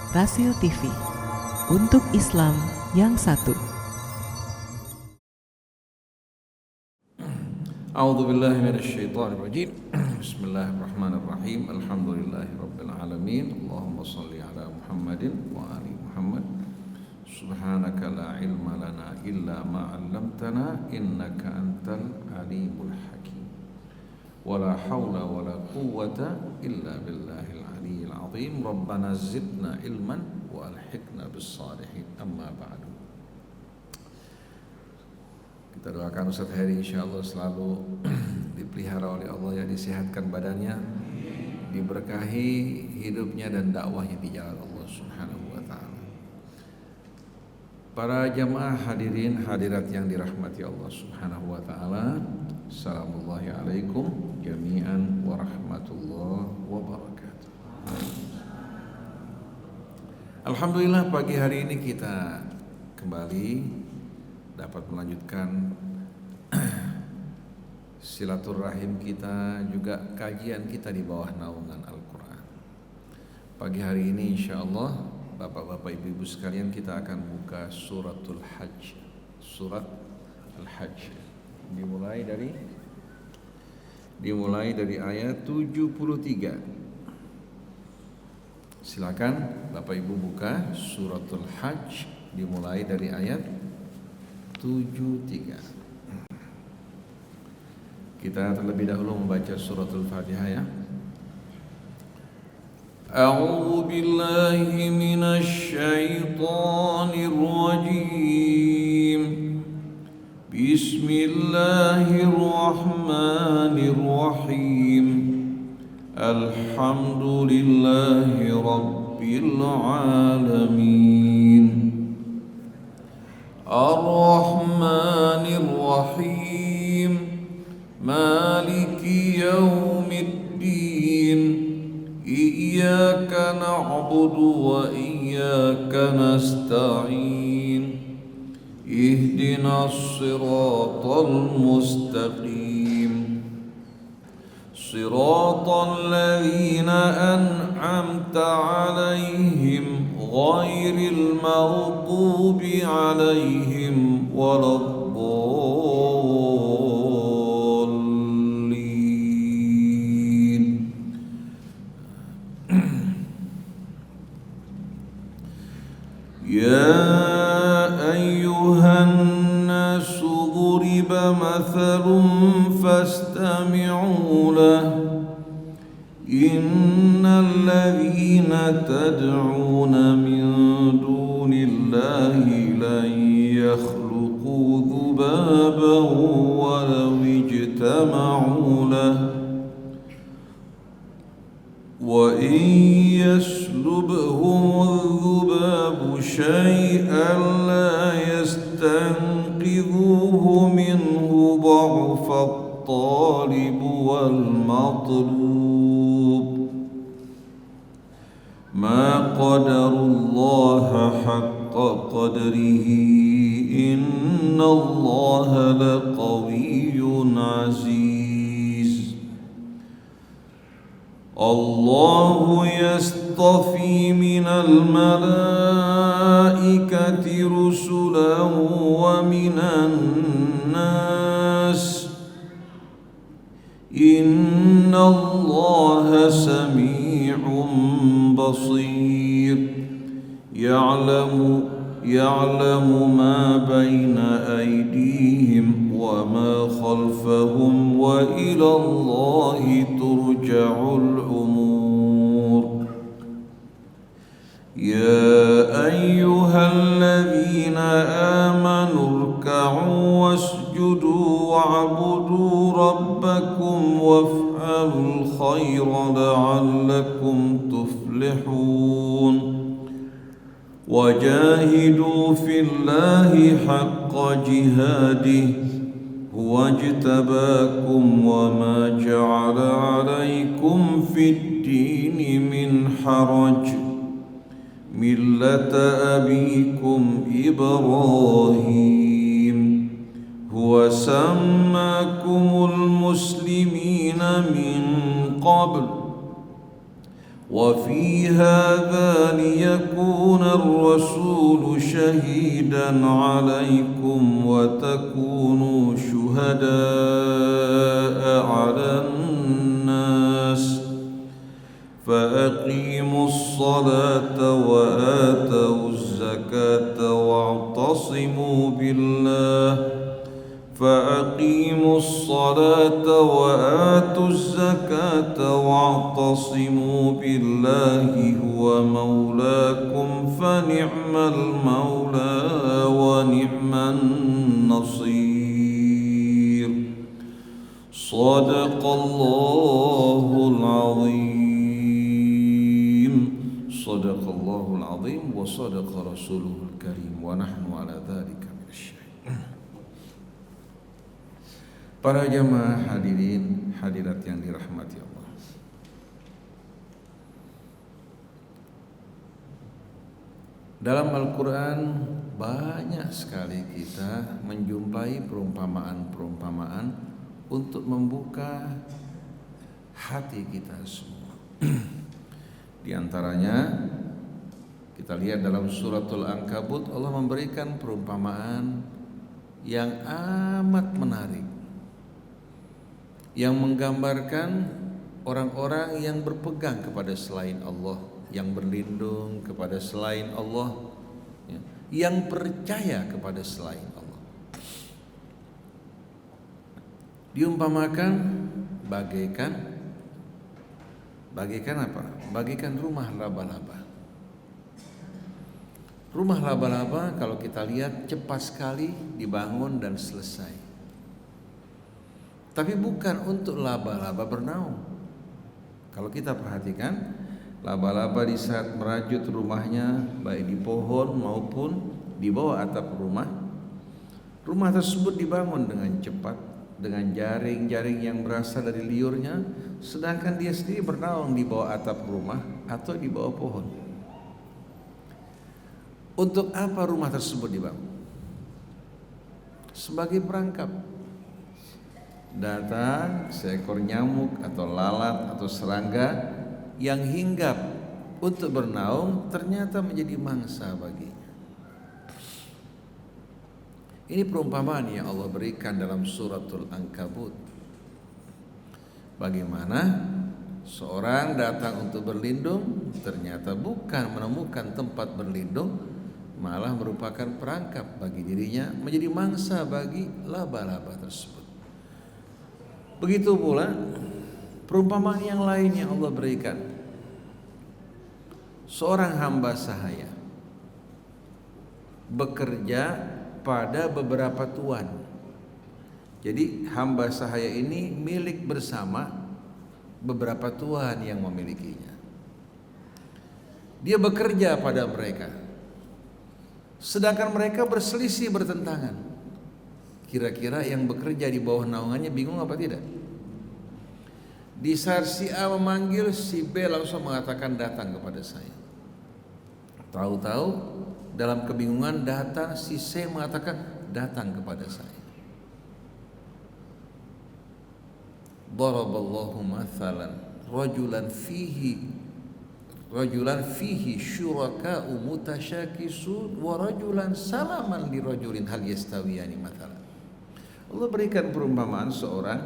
Rasil TV, untuk Islam yang satu. A'udzu billahi minasyaitonir rajim. Bismillahirrahmanirrahim. Alhamdulillahirabbil alamin. Allahumma shalli ala Muhammadin wa ali Muhammad. Subhanaka la ilma lana illa ma 'allamtana innaka antal alimul hakim. Wala haula wala quwwata illa billahil aliyyil azim. Rabbana zidna ilman wa alhiqna bis shalihin. Amma ba'du. Kita doakan Ustaz Heri insyaallah selalu dipelihara oleh Allah, ya, disehatkan badannya, diberkahi hidupnya dan dakwahnya di jalan Allah Subhanahu wa taala. Para jamaah hadirin hadirat yang dirahmati Allah Subhanahu wa taala, assalamullahi alaikum jami'an warahmatullahi wabarakatuh. Alhamdulillah, pagi hari ini kita kembali dapat melanjutkan silaturahim kita, juga kajian kita di bawah naungan Al-Quran. Pagi hari ini insyaallah Bapak-bapak ibu-ibu sekalian, kita akan buka suratul Hajj. Surat Al-Hajj dimulai dari ayat 73. Silakan Bapak Ibu buka suratul Hajj dimulai dari ayat 73. Kita terlebih dahulu membaca suratul Fatihah, ya. A'udzu billahi minasy syaithanir rajim. Bismillahirrahmanirrahim. Alhamdulillahi rabbil alamin. Ar-Rahmanir Rahim. Maliki yaumiddin. Iyyaka na'budu wa iyyaka nasta'in. Ihdinas siratal mustaqim. Siratal ladzina an'amta 'alaihim ghairil maghdubi 'alaihim waladdallin. Ya ayyuhan nasu duriba mathalun fastami'u lahu. Innal ladzina tad'una min dunillahi lan yakhluqu dhubaban walau ijtama'u lahu. Wa in yaslubhumudh dhubabu shay'an la yastanqidhuhu minhu dha'fat talib wal matlub. Ma qadarullaha haqqa qadrihi innallaha laqawiyyun aziz. Allahu yastafi minal malaikati rusulan wa minan nas. Innallaha sami'un basir. Ya'lamu ma baina aydihim wa ma khalfahum wa ila Allahi turja'ul umur. Ya ayyuhalladzina amanu irka'u wasjudu wa'budu rabbakum waf'alul khayra la'allakum tuflihun. Wajahidu fillahi haqqa jihadih huwa jtabakum wa ma ja'ala 'alaikum fid dini min haraj millata abikum Ibrahim huwa sammakumul muslimina min qabl وفي هذا ليكون الرسول شهيدا عليكم وتكونوا شهداء على الناس فأقيموا الصلاة وآتوا الزكاة واعتصموا بالله فأقيموا الصلاة وآتوا الزكاة واعتصموا بالله هو مولاكم فنعم المولى ونعم النصير صدق الله العظيم صدق الله العظيم وصدق رسوله الكريم ونحن على ذلك من الشاهدين. Para jamaah hadirin hadirat yang dirahmati Allah, dalam Al-Quran banyak sekali kita menjumpai perumpamaan-perumpamaan untuk membuka hati kita semua. Di antaranya kita lihat dalam suratul Ankabut, Allah memberikan perumpamaan yang amat menarik, yang menggambarkan orang-orang yang berpegang kepada selain Allah, yang berlindung kepada selain Allah, yang percaya kepada selain Allah. Diumpamakan bagaikan apa? Bagaikan rumah laba-laba. Rumah laba-laba kalau kita lihat cepat sekali dibangun dan selesai. Tapi bukan untuk laba-laba bernaung. Kalau kita perhatikan, laba-laba di saat merajut rumahnya, baik di pohon maupun di bawah atap rumah, rumah tersebut dibangun dengan cepat, dengan jaring-jaring yang berasal dari liurnya, sedangkan dia sendiri bernaung di bawah atap rumah atau di bawah pohon. Untuk apa rumah tersebut dibangun? Sebagai perangkap. Datang seekor nyamuk atau lalat atau serangga yang hinggap untuk bernaung ternyata menjadi mangsa baginya. Ini perumpamaan yang Allah berikan dalam suratul Ankabut. Bagaimana seorang datang untuk berlindung, ternyata bukan menemukan tempat berlindung, malah merupakan perangkap bagi dirinya, menjadi mangsa bagi laba-laba tersebut. Begitu pula perumpamaan yang lain yang Allah berikan. Seorang hamba sahaya bekerja pada beberapa tuan. Jadi hamba sahaya ini milik bersama beberapa tuan yang memilikinya. Dia bekerja pada mereka, sedangkan mereka berselisih, bertentangan. Kira-kira yang bekerja di bawah naungannya bingung apa tidak? Di saat si A memanggil, si B langsung mengatakan datang kepada saya. Tahu-tahu dalam kebingungan datang si C mengatakan datang kepada saya. Daraballahu mathalan rajulan fihi syuraka'u mutasyakisun wa rajulan salaman li rajulin hal yastawiyani mathalan. Allah berikan perumpamaan seorang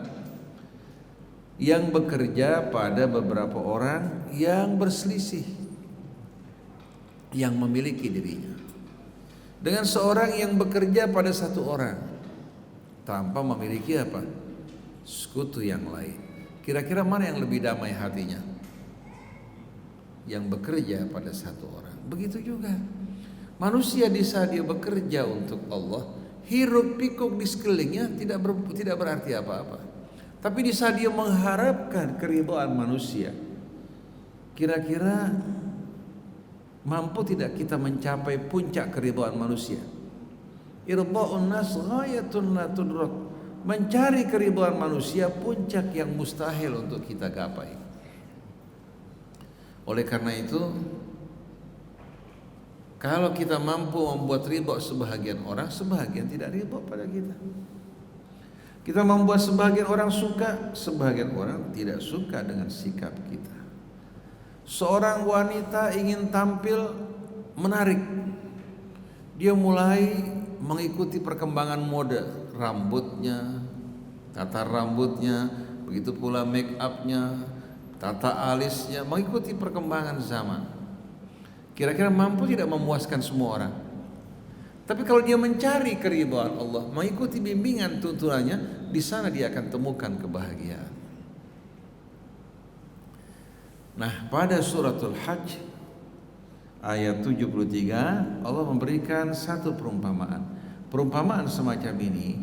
yang bekerja pada beberapa orang yang berselisih, yang memiliki dirinya, dengan seorang yang bekerja pada satu orang tanpa memiliki apa? Sekutu yang lain. Kira-kira mana yang lebih damai hatinya? Yang bekerja pada satu orang. Begitu juga manusia di saat dia bekerja untuk Allah, hiruk pikuk di sekelilingnya tidak berarti apa-apa. Tapi di saat dia mengharapkan keridhaan manusia, kira-kira mampu tidak kita mencapai puncak keridhaan manusia? Irda'un nas ghayatun la tudrak. Mencari keridhaan manusia puncak yang mustahil untuk kita gapai. Oleh karena itu, kalau kita mampu membuat ridha sebahagian orang, sebahagian tidak ridha pada kita. Kita membuat sebahagian orang suka, sebahagian orang tidak suka dengan sikap kita. Seorang wanita ingin tampil menarik, dia mulai mengikuti perkembangan mode, rambutnya, tata rambutnya, begitu pula make upnya, tata alisnya, mengikuti perkembangan zaman. Kira-kira mampu tidak memuaskan semua orang? Tapi kalau dia mencari keridhaan Allah, mengikuti bimbingan tuntunannya, di sana dia akan temukan kebahagiaan. Nah, pada suratul Hajj ayat 73 Allah memberikan satu perumpamaan. Perumpamaan semacam ini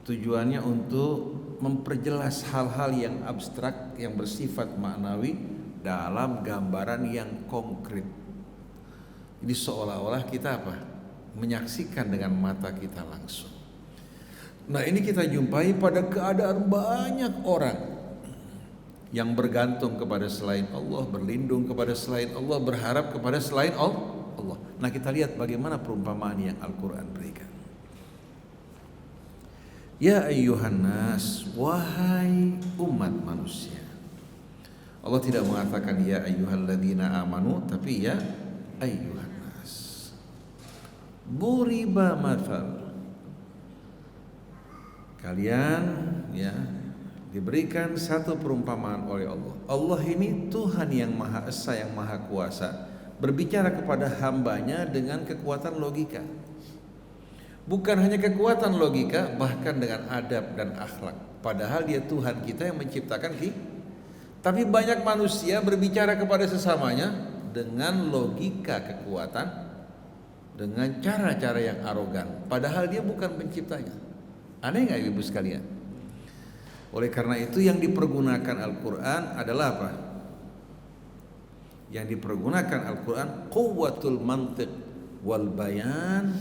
tujuannya untuk memperjelas hal-hal yang abstrak yang bersifat maknawi dalam gambaran yang konkret. Jadi seolah-olah kita menyaksikan dengan mata kita langsung. Nah, ini kita jumpai pada keadaan banyak orang yang bergantung kepada selain Allah, berlindung kepada selain Allah, berharap kepada selain Allah. Nah, kita lihat bagaimana perumpamaan yang Al-Quran berikan. Ya ayyuhan nas, wahai umat manusia. Allah tidak mengatakan ya ayyuhalladzina amanu, tapi ya ayyuhan nas. Buriba mathal. Kalian diberikan satu perumpamaan oleh Allah. Allah ini Tuhan yang Maha Esa, yang Maha Kuasa, berbicara kepada hambanya dengan kekuatan logika. Bukan hanya kekuatan logika, bahkan dengan adab dan akhlak. Padahal dia Tuhan kita yang menciptakan kita. Tapi banyak manusia berbicara kepada sesamanya dengan logika kekuatan, dengan cara-cara yang arogan. Padahal dia bukan penciptanya. Aneh gak ibu sekalian? Oleh karena itu yang dipergunakan Al-Quran adalah apa? Yang dipergunakan Al-Quran quwwatul mantiq wal bayan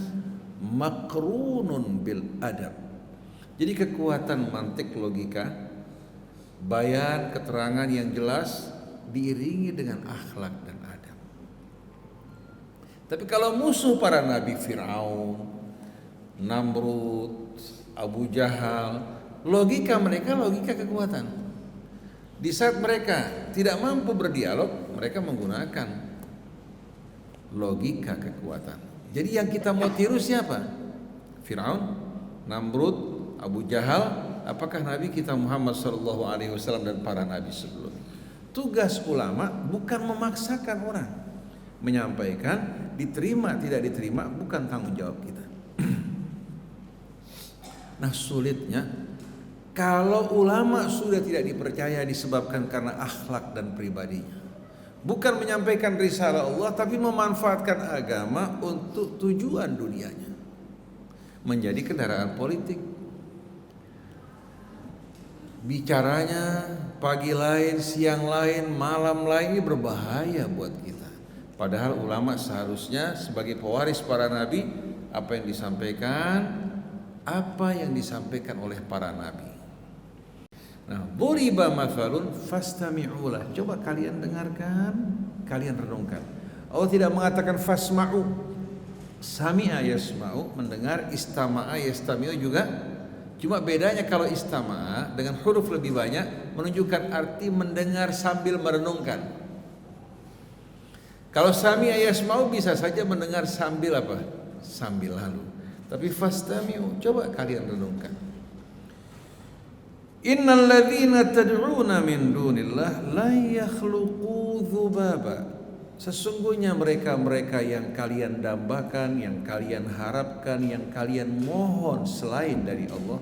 makrunun bil adab. Jadi kekuatan mantik, logika, bayan, keterangan yang jelas diiringi dengan akhlak dan adab. Tapi kalau musuh para nabi, Fir'aun, Namrud, Abu Jahal, logika mereka logika kekuatan. Di saat mereka tidak mampu berdialog, mereka menggunakan logika kekuatan. Jadi yang kita mau tiru siapa? Fir'aun, Namrud, Abu Jahal, apakah Nabi kita Muhammad SAW dan para nabi sebelumnya? Tugas ulama bukan memaksakan orang, menyampaikan, diterima tidak diterima bukan tanggung jawab kita. Nah, sulitnya kalau ulama sudah tidak dipercaya disebabkan karena akhlak dan pribadinya, bukan menyampaikan risalah Allah, tapi memanfaatkan agama untuk tujuan dunianya, menjadi kendaraan politik. Bicaranya pagi lain, siang lain, malam lain, ini berbahaya buat kita. Padahal ulama seharusnya sebagai pewaris para nabi, apa yang disampaikan oleh para nabi. Nah, buriba mathalun fastami'ulah. Coba kalian dengarkan, kalian renungkan. Allah tidak mengatakan fasma'u. Sami'a yasma'u, mendengar, istama'a yastami'u juga. Cuma bedanya kalau istama'a dengan huruf lebih banyak menunjukkan arti mendengar sambil merenungkan. Kalau sami'a yasma'u bisa saja mendengar sambil sambil lalu. Tapi fastami'u, coba kalian renungkan. Innal ladzina tad'una min dunillah la yakhluqu dzubaba. Sesungguhnya mereka-mereka yang kalian dambakan, yang kalian harapkan, yang kalian mohon selain dari Allah,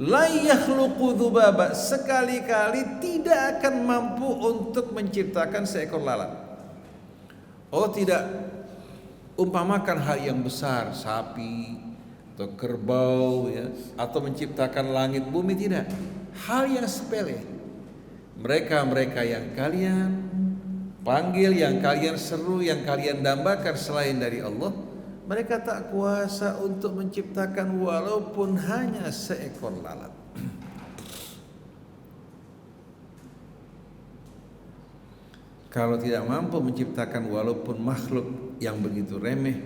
la yakhluqu dzubaba, sekali-kali tidak akan mampu untuk menciptakan seekor lalat. Allah tidak umpamakan hal yang besar, sapi atau kerbau atau menciptakan langit bumi, tidak. Hal yang sepele. Mereka-mereka yang kalian panggil, yang kalian seru, yang kalian dambakan selain dari Allah, mereka tak kuasa untuk menciptakan walaupun hanya seekor lalat. Kalau tidak mampu menciptakan walaupun makhluk yang begitu remeh,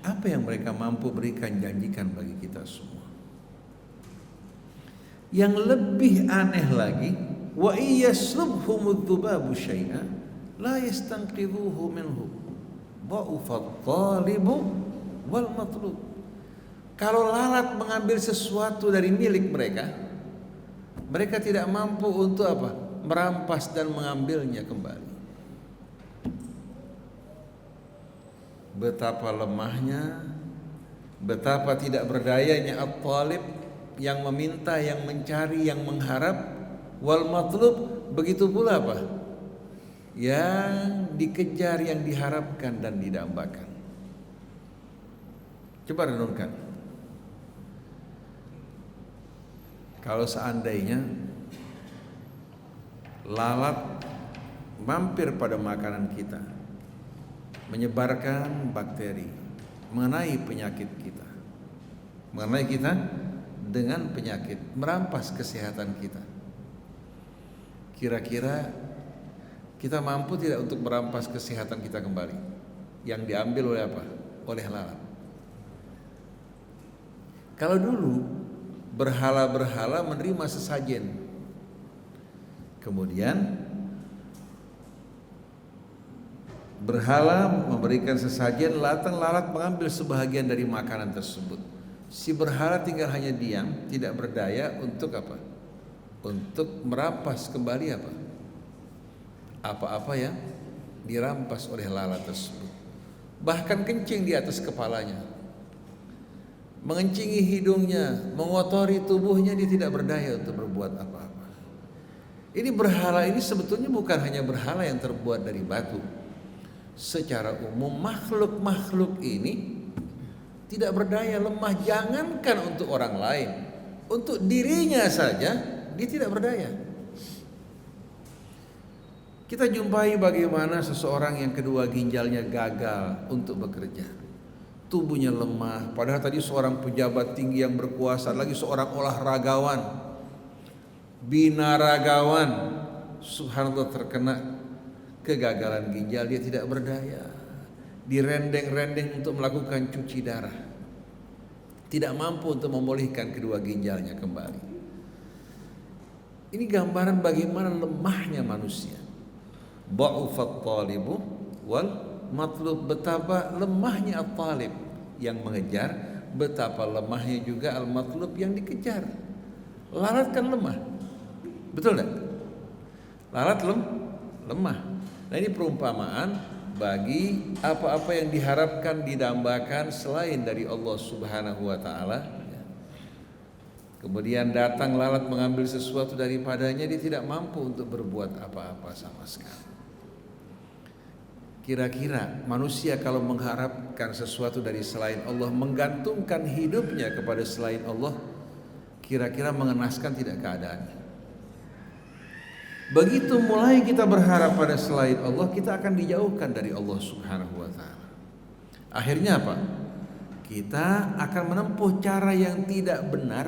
apa yang mereka mampu berikan, janjikan bagi kita semua? Yang lebih aneh lagi, wa iyaslubhumudz dzubabu syai'an la yastanqidhuhu minhu dha'ufat thalibu wal matlub. Kalau lalat mengambil sesuatu dari milik mereka, mereka tidak mampu untuk apa? Merampas dan mengambilnya kembali. Betapa lemahnya, betapa tidak berdayanya at-talib, yang meminta, yang mencari, yang mengharap, wal matlub, begitu pula apa? Yang dikejar, yang diharapkan dan didambakan. Coba renungkan. Kalau seandainya lalat mampir pada makanan kita, menyebarkan bakteri, mengenai penyakit kita, mengenai kita dengan penyakit, merampas kesehatan kita. Kira-kira kita mampu tidak untuk merampas kesehatan kita kembali yang diambil oleh apa? Oleh lalat. Kalau dulu berhala-berhala menerima sesajen, kemudian berhala memberikan sesajen, lalat mengambil sebahagian dari makanan tersebut. Si berhala tinggal hanya diam, tidak berdaya untuk apa? Untuk merampas kembali apa? Apa-apa yang dirampas oleh lalat tersebut. Bahkan kencing di atas kepalanya, mengencingi hidungnya, mengotori tubuhnya, dia tidak berdaya untuk berbuat apa-apa. Ini berhala ini sebetulnya bukan hanya berhala yang terbuat dari batu. Secara umum makhluk-makhluk ini tidak berdaya, lemah. Jangankan untuk orang lain, untuk dirinya saja dia tidak berdaya. Kita jumpai bagaimana seseorang yang kedua ginjalnya gagal untuk bekerja, tubuhnya lemah, padahal tadi seorang pejabat tinggi yang berkuasa, lagi seorang olahragawan, binaragawan, subhanallah, terkena kegagalan ginjal, dia tidak berdaya, direndeng-rendeng untuk melakukan cuci darah, tidak mampu untuk memulihkan kedua ginjalnya kembali. Ini gambaran bagaimana lemahnya manusia. Dha'ufat talibu wal matlub, betapa lemahnya at-talib yang mengejar, betapa lemahnya juga al-matlub yang dikejar. Lalat kan lemah, betul tak? Lalat lemah. Nah, ini perumpamaan bagi apa-apa yang diharapkan, didambakan selain dari Allah Subhanahu wa taala. Kemudian datang lalat mengambil sesuatu daripadanya, dia tidak mampu untuk berbuat apa-apa sama sekali. Kira-kira manusia kalau mengharapkan sesuatu dari selain Allah, menggantungkan hidupnya kepada selain Allah, kira-kira mengenaskan tidak keadaannya? Begitu mulai kita berharap pada selain Allah, kita akan dijauhkan dari Allah Subhanahu wa taala. Akhirnya apa? Kita akan menempuh cara yang tidak benar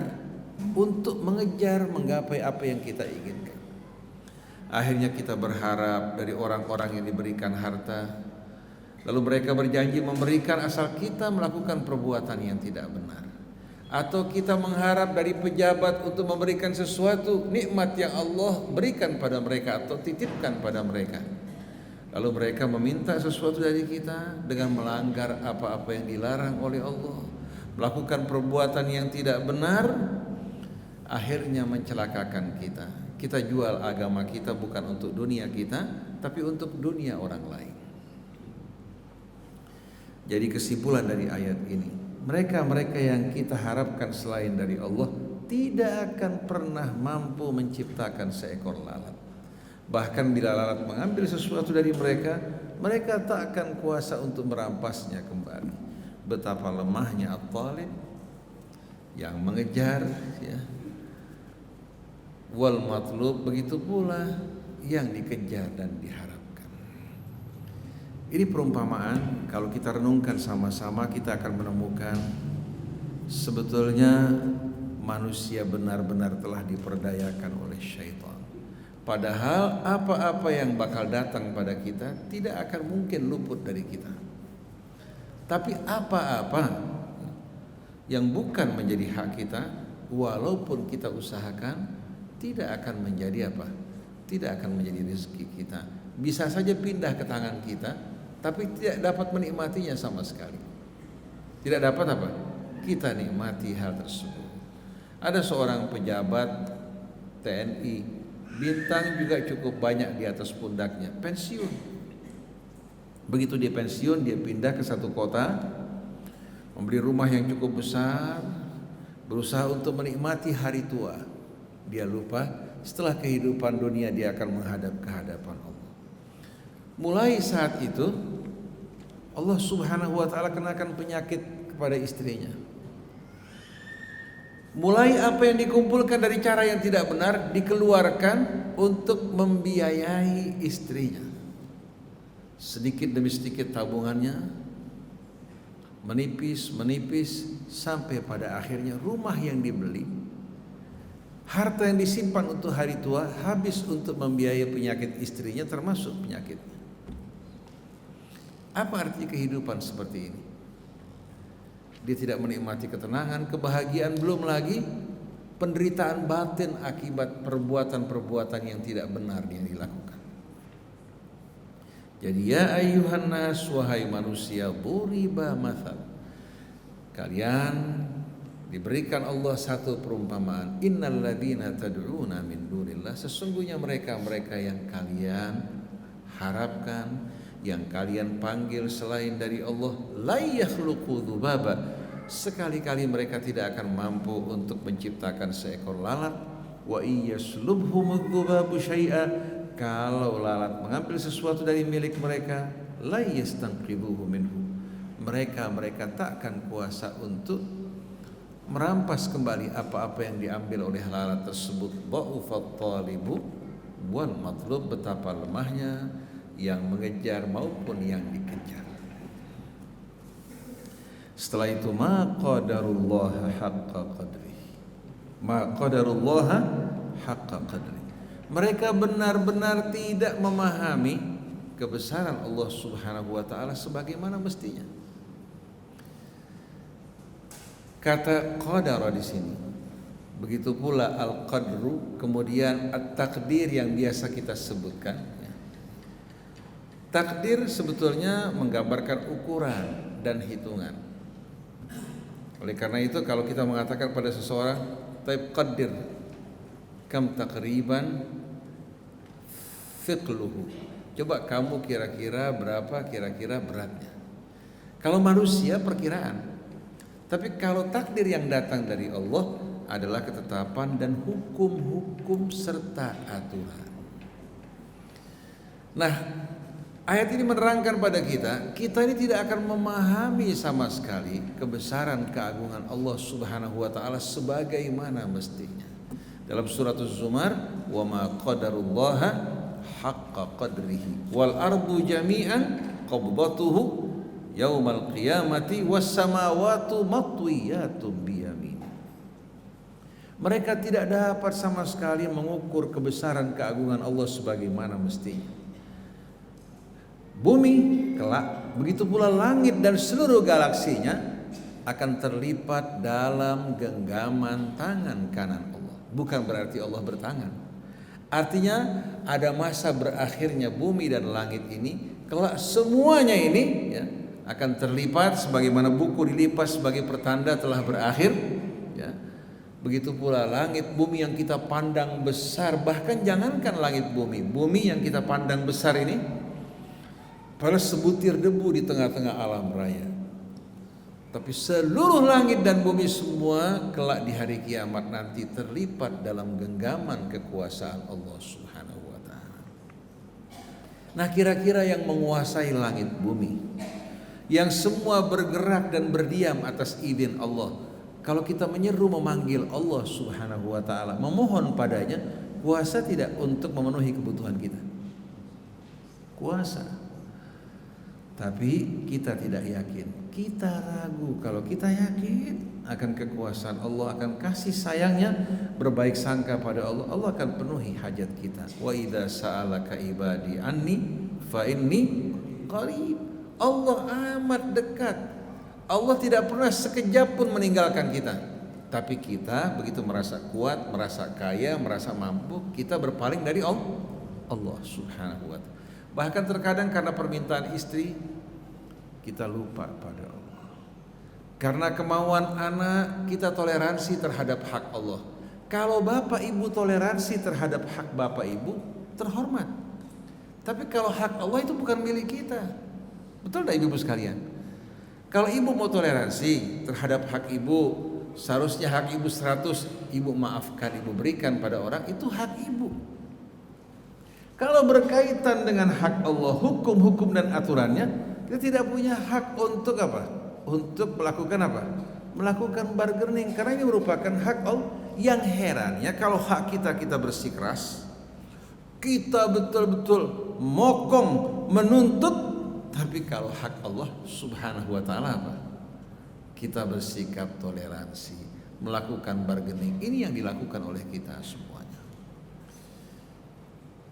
untuk mengejar, menggapai apa yang kita inginkan. Akhirnya kita berharap dari orang-orang yang diberikan harta, lalu mereka berjanji memberikan asal kita melakukan perbuatan yang tidak benar. Atau kita mengharap dari pejabat untuk memberikan sesuatu nikmat yang Allah berikan pada mereka atau titipkan pada mereka, lalu mereka meminta sesuatu dari kita dengan melanggar apa-apa yang dilarang oleh Allah, melakukan perbuatan yang tidak benar, akhirnya mencelakakan kita. Kita jual agama kita bukan untuk dunia kita, tapi untuk dunia orang lain. Jadi kesimpulan dari ayat ini, mereka-mereka yang kita harapkan selain dari Allah tidak akan pernah mampu menciptakan seekor lalat. Bahkan bila lalat mengambil sesuatu dari mereka, mereka tak akan kuasa untuk merampasnya kembali. Betapa lemahnya at-talib yang mengejar, ya, wal matlub, begitu pula yang dikejar dan diharapkan. Ini perumpamaan, kalau kita renungkan sama-sama kita akan menemukan sebetulnya manusia benar-benar telah diperdayakan oleh syaitan. Padahal apa-apa yang bakal datang pada kita tidak akan mungkin luput dari kita. Tapi apa-apa yang bukan menjadi hak kita, walaupun kita usahakan, tidak akan menjadi apa? tidak akan menjadi rezeki kita. Bisa saja pindah ke tangan kita, tapi tidak dapat menikmatinya sama sekali. Tidak dapat apa? Kita nikmati hal tersebut. Ada seorang pejabat TNI, bintang juga cukup banyak di atas pundaknya, pensiun. Begitu dia pensiun, dia pindah ke satu kota, membeli rumah yang cukup besar, berusaha untuk menikmati hari tua. Dia lupa setelah kehidupan dunia dia akan menghadap ke hadapan Allah. Mulai saat itu Allah Subhanahu wa taala kenakan penyakit kepada istrinya. Mulai apa yang dikumpulkan dari cara yang tidak benar dikeluarkan untuk membiayai istrinya. Sedikit demi sedikit tabungannya menipis sampai pada akhirnya rumah yang dibeli, harta yang disimpan untuk hari tua habis untuk membiayai penyakit istrinya, termasuk penyakitnya. Apa arti kehidupan seperti ini? Dia tidak menikmati ketenangan, kebahagiaan, belum lagi penderitaan batin akibat perbuatan-perbuatan yang tidak benar yang dilakukan. Jadi ya ayyuhan nas, wahai manusia, duriba mathal. Kalian diberikan Allah satu perumpamaan. Innal ladzina tad'una min dunillah, sesungguhnya mereka-mereka yang kalian harapkan, yang kalian panggil selain dari Allah, la yakhluqu dzubaba, sekali-kali mereka tidak akan mampu untuk menciptakan seekor lalat. Wa iyaslubhumudz dzubabu syai'a, kalau lalat mengambil sesuatu dari milik mereka, la yastanqidhuhu minhu, mereka tak akan kuasa untuk merampas kembali apa-apa yang diambil oleh lalat tersebut. Dha'ufat talibu wal matlub, betapa lemahnya yang mengejar maupun yang dikejar. Setelah itu ma qadarullah haqqa qadri, ma qadarullah haqqa qadri, mereka benar-benar tidak memahami kebesaran Allah Subhanahu wa taala sebagaimana mestinya. Kata qadara di sini, begitu pula al-qadru, kemudian at-taqdir yang biasa kita sebutkan. Takdir sebetulnya menggambarkan ukuran dan hitungan. Oleh karena itu kalau kita mengatakan pada seseorang, taib qaddir kam taqriban fiqluhu, coba kamu kira-kira berapa kira-kira beratnya. Kalau manusia perkiraan, tapi kalau takdir yang datang dari Allah adalah ketetapan dan hukum-hukum serta aturan. Nah, ayat ini menerangkan pada kita ini tidak akan memahami sama sekali kebesaran keagungan Allah Subhanahu wa taala sebagaimana mestinya. Dalam surat Az-Zumar, wa ma qadarullaha haqqa qadrihi wal ardu jami'an qabdatuhu yaumal qiyamati was samawati matwiyatun biyamin. Mereka tidak dapat sama sekali mengukur kebesaran keagungan Allah sebagaimana mestinya. Bumi kelak, begitu pula langit dan seluruh galaksinya akan terlipat dalam genggaman tangan kanan Allah. Bukan berarti Allah bertangan. Artinya ada masa berakhirnya bumi dan langit ini, kelak semuanya ini ya, akan terlipat sebagaimana buku dilipat sebagai pertanda telah berakhir. Ya. Begitu pula langit bumi yang kita pandang besar, bahkan jangankan langit bumi yang kita pandang besar ini pada sebutir debu di tengah-tengah alam raya. Tapi seluruh langit dan bumi semua kelak di hari kiamat nanti terlipat dalam genggaman kekuasaan Allah Subhanahu wa taala. Nah, kira-kira yang menguasai langit bumi, yang semua bergerak dan berdiam atas izin Allah, kalau kita menyeru memanggil Allah Subhanahu wa taala, memohon padanya, kuasa tidak untuk memenuhi kebutuhan kita? Kuasa. Tapi kita tidak yakin, kita ragu. Kalau kita yakin akan kekuasaan Allah, akan kasih sayangnya, berbaik sangka pada Allah, Allah akan penuhi hajat kita. Wa idza sa'alaka ibadi anni fa inni qarib. Allah amat dekat. Allah tidak pernah sekejap pun meninggalkan kita. Tapi kita begitu merasa kuat, merasa kaya, merasa mampu, kita berpaling dari Allah. Allah Subhanahu wa ta'ala. Bahkan terkadang karena permintaan istri kita lupa pada Allah. Karena kemauan anak kita toleransi terhadap hak Allah. Kalau bapak ibu toleransi terhadap hak bapak ibu, terhormat. Tapi kalau hak Allah itu bukan milik kita. Betul tidak ibu sekalian? Kalau ibu mau toleransi terhadap hak ibu, seharusnya hak ibu 100, ibu maafkan, ibu berikan pada orang, itu hak ibu. Kalau berkaitan dengan hak Allah, hukum-hukum dan aturannya, kita tidak punya hak untuk apa? Untuk melakukan apa? Melakukan bargaining, karena ini merupakan hak Allah. Yang herannya kalau hak kita bersikeras, kita betul-betul mokong menuntut, tapi kalau hak Allah Subhanahu wa ta'ala apa? Kita bersikap toleransi, melakukan bargaining. Ini yang dilakukan oleh kita semuanya.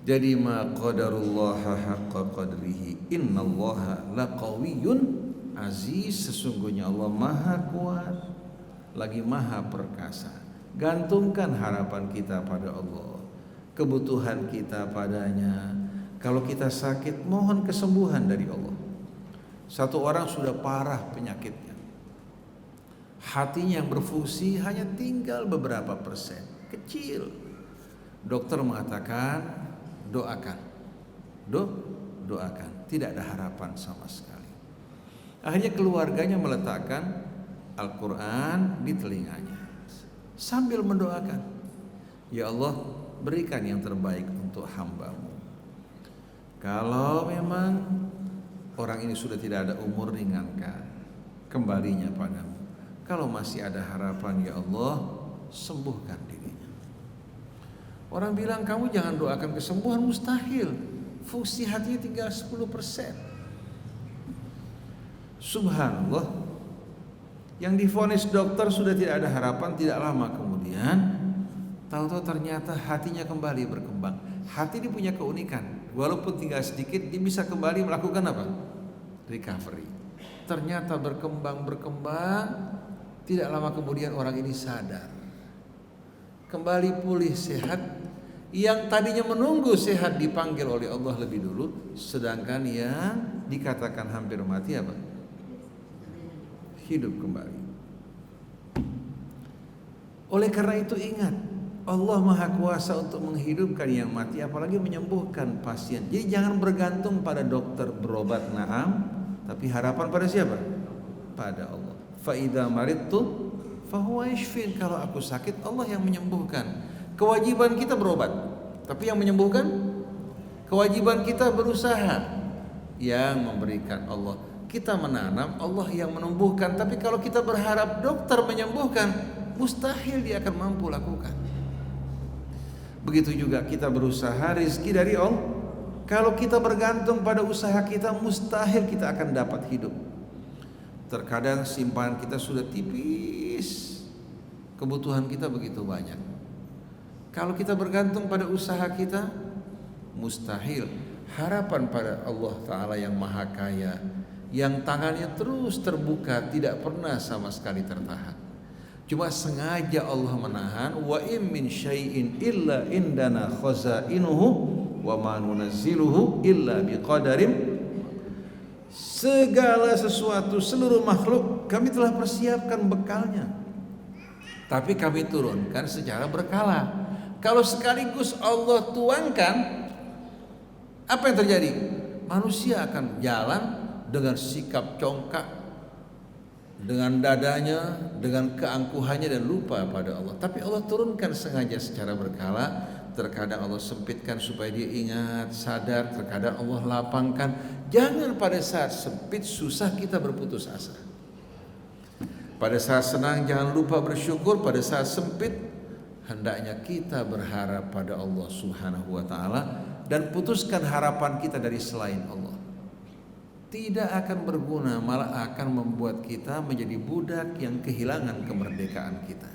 Jadi ma qadarullaha haqqa qadrihi innallaha laqawiyyun aziz. Sesungguhnya Allah maha kuat lagi maha perkasa. Gantungkan harapan kita pada Allah, kebutuhan kita padanya. Kalau kita sakit, mohon kesembuhan dari Allah. Satu orang sudah parah penyakitnya, hatinya yang berfungsi hanya tinggal beberapa persen, kecil. Dokter mengatakan doakan, doakan. Tidak ada harapan sama sekali. Akhirnya keluarganya meletakkan Al-Quran di telinganya sambil mendoakan, ya Allah berikan yang terbaik untuk hamba-Mu. Kalau memang orang ini sudah tidak ada umur, ringankan kembalinya padamu. Kalau masih ada harapan, ya Allah sembuhkan dirinya. Orang bilang kamu jangan doakan kesembuhan, mustahil. Fungsi hatinya tinggal 10%. Subhanallah. Yang divonis dokter sudah tidak ada harapan, tidak lama kemudian tahu-tahu ternyata hatinya kembali berkembang. Hati ini punya keunikan, walaupun tinggal sedikit dia bisa kembali melakukan apa? Recovery. Ternyata berkembang, tidak lama kemudian orang ini sadar, kembali pulih sehat. Yang tadinya menunggu sehat dipanggil oleh Allah lebih dulu, sedangkan yang dikatakan hampir mati apa? Hidup kembali. Oleh karena itu ingat, Allah Maha Kuasa untuk menghidupkan yang mati, apalagi menyembuhkan pasien. Jadi jangan bergantung pada dokter berobat, na'am, tapi harapan pada siapa? Pada Allah. Fa idza maridtu fa huwa yashfin. Kalau aku sakit, Allah yang menyembuhkan. Kewajiban kita berobat, tapi yang menyembuhkan, kewajiban kita berusaha, yang memberikan Allah. Kita menanam, Allah yang menumbuhkan. Tapi kalau kita berharap dokter menyembuhkan, mustahil dia akan mampu lakukan. Begitu juga kita berusaha, rezeki dari Allah. Kalau kita bergantung pada usaha kita, mustahil kita akan dapat hidup. Terkadang simpanan kita sudah tipis, kebutuhan kita begitu banyak. Kalau kita bergantung pada usaha kita, mustahil. Harapan pada Allah Ta'ala yang maha kaya, yang tangannya terus terbuka, tidak pernah sama sekali tertahan. Cuma sengaja Allah menahan. Wa im min syai'in illa indana khazainuhu wa ma nunazziluhu illa biqadarin. Segala sesuatu, seluruh makhluk kami telah persiapkan bekalnya, tapi kami turunkan secara berkala. Kalau sekaligus Allah tuangkan, apa yang terjadi? Manusia akan jalan dengan sikap congkak, dengan dadanya, dengan keangkuhannya dan lupa pada Allah. Tapi Allah turunkan sengaja secara berkala. Terkadang Allah sempitkan supaya dia ingat, sadar. Terkadang Allah lapangkan. Jangan pada saat sempit, susah kita berputus asa. Pada saat senang jangan lupa bersyukur. Pada saat sempit hendaknya kita berharap pada Allah Subhanahu wa ta'ala dan putuskan harapan kita dari selain Allah. Tidak akan berguna, malah akan membuat kita menjadi budak yang kehilangan kemerdekaan kita.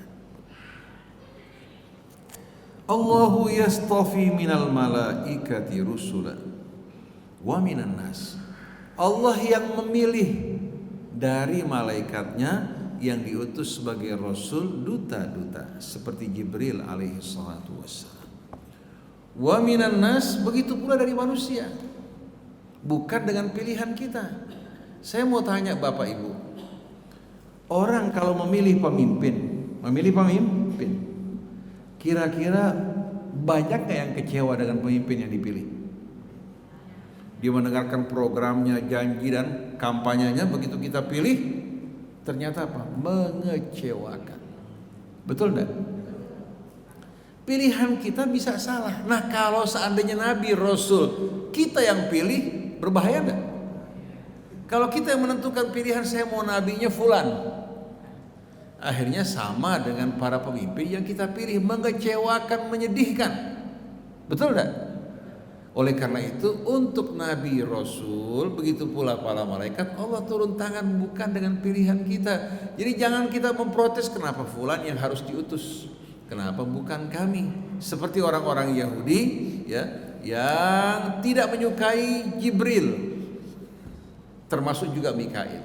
Allahu yastafi minal malaikati rusula wa minan nas. Allah yang memilih dari malaikatnya yang diutus sebagai rasul, duta-duta, seperti Jibril alaihi salatu wassalam. Wa minan nas, begitu pula dari manusia. Bukan dengan pilihan kita. Saya mau tanya Bapak Ibu, orang kalau memilih pemimpin, kira-kira banyak nggak yang kecewa dengan pemimpin yang dipilih? Dia mendengarkan programnya, janji dan kampanyenya, begitu kita pilih, ternyata apa? Mengecewakan. Betul enggak? Pilihan kita bisa salah. Nah, kalau seandainya Nabi Rasul kita yang pilih, berbahaya enggak? Kalau kita yang menentukan pilihan, saya mau nabinya fulan, akhirnya sama dengan para pemimpin yang kita pilih, mengecewakan, menyedihkan. Betul enggak? Oleh karena itu, untuk Nabi Rasul, begitu pula para malaikat, Allah turun tangan bukan dengan pilihan kita. Jadi jangan kita memprotes, kenapa fulan yang harus diutus, kenapa bukan kami? Seperti orang-orang Yahudi ya, yang tidak menyukai Jibril, termasuk juga Mikail.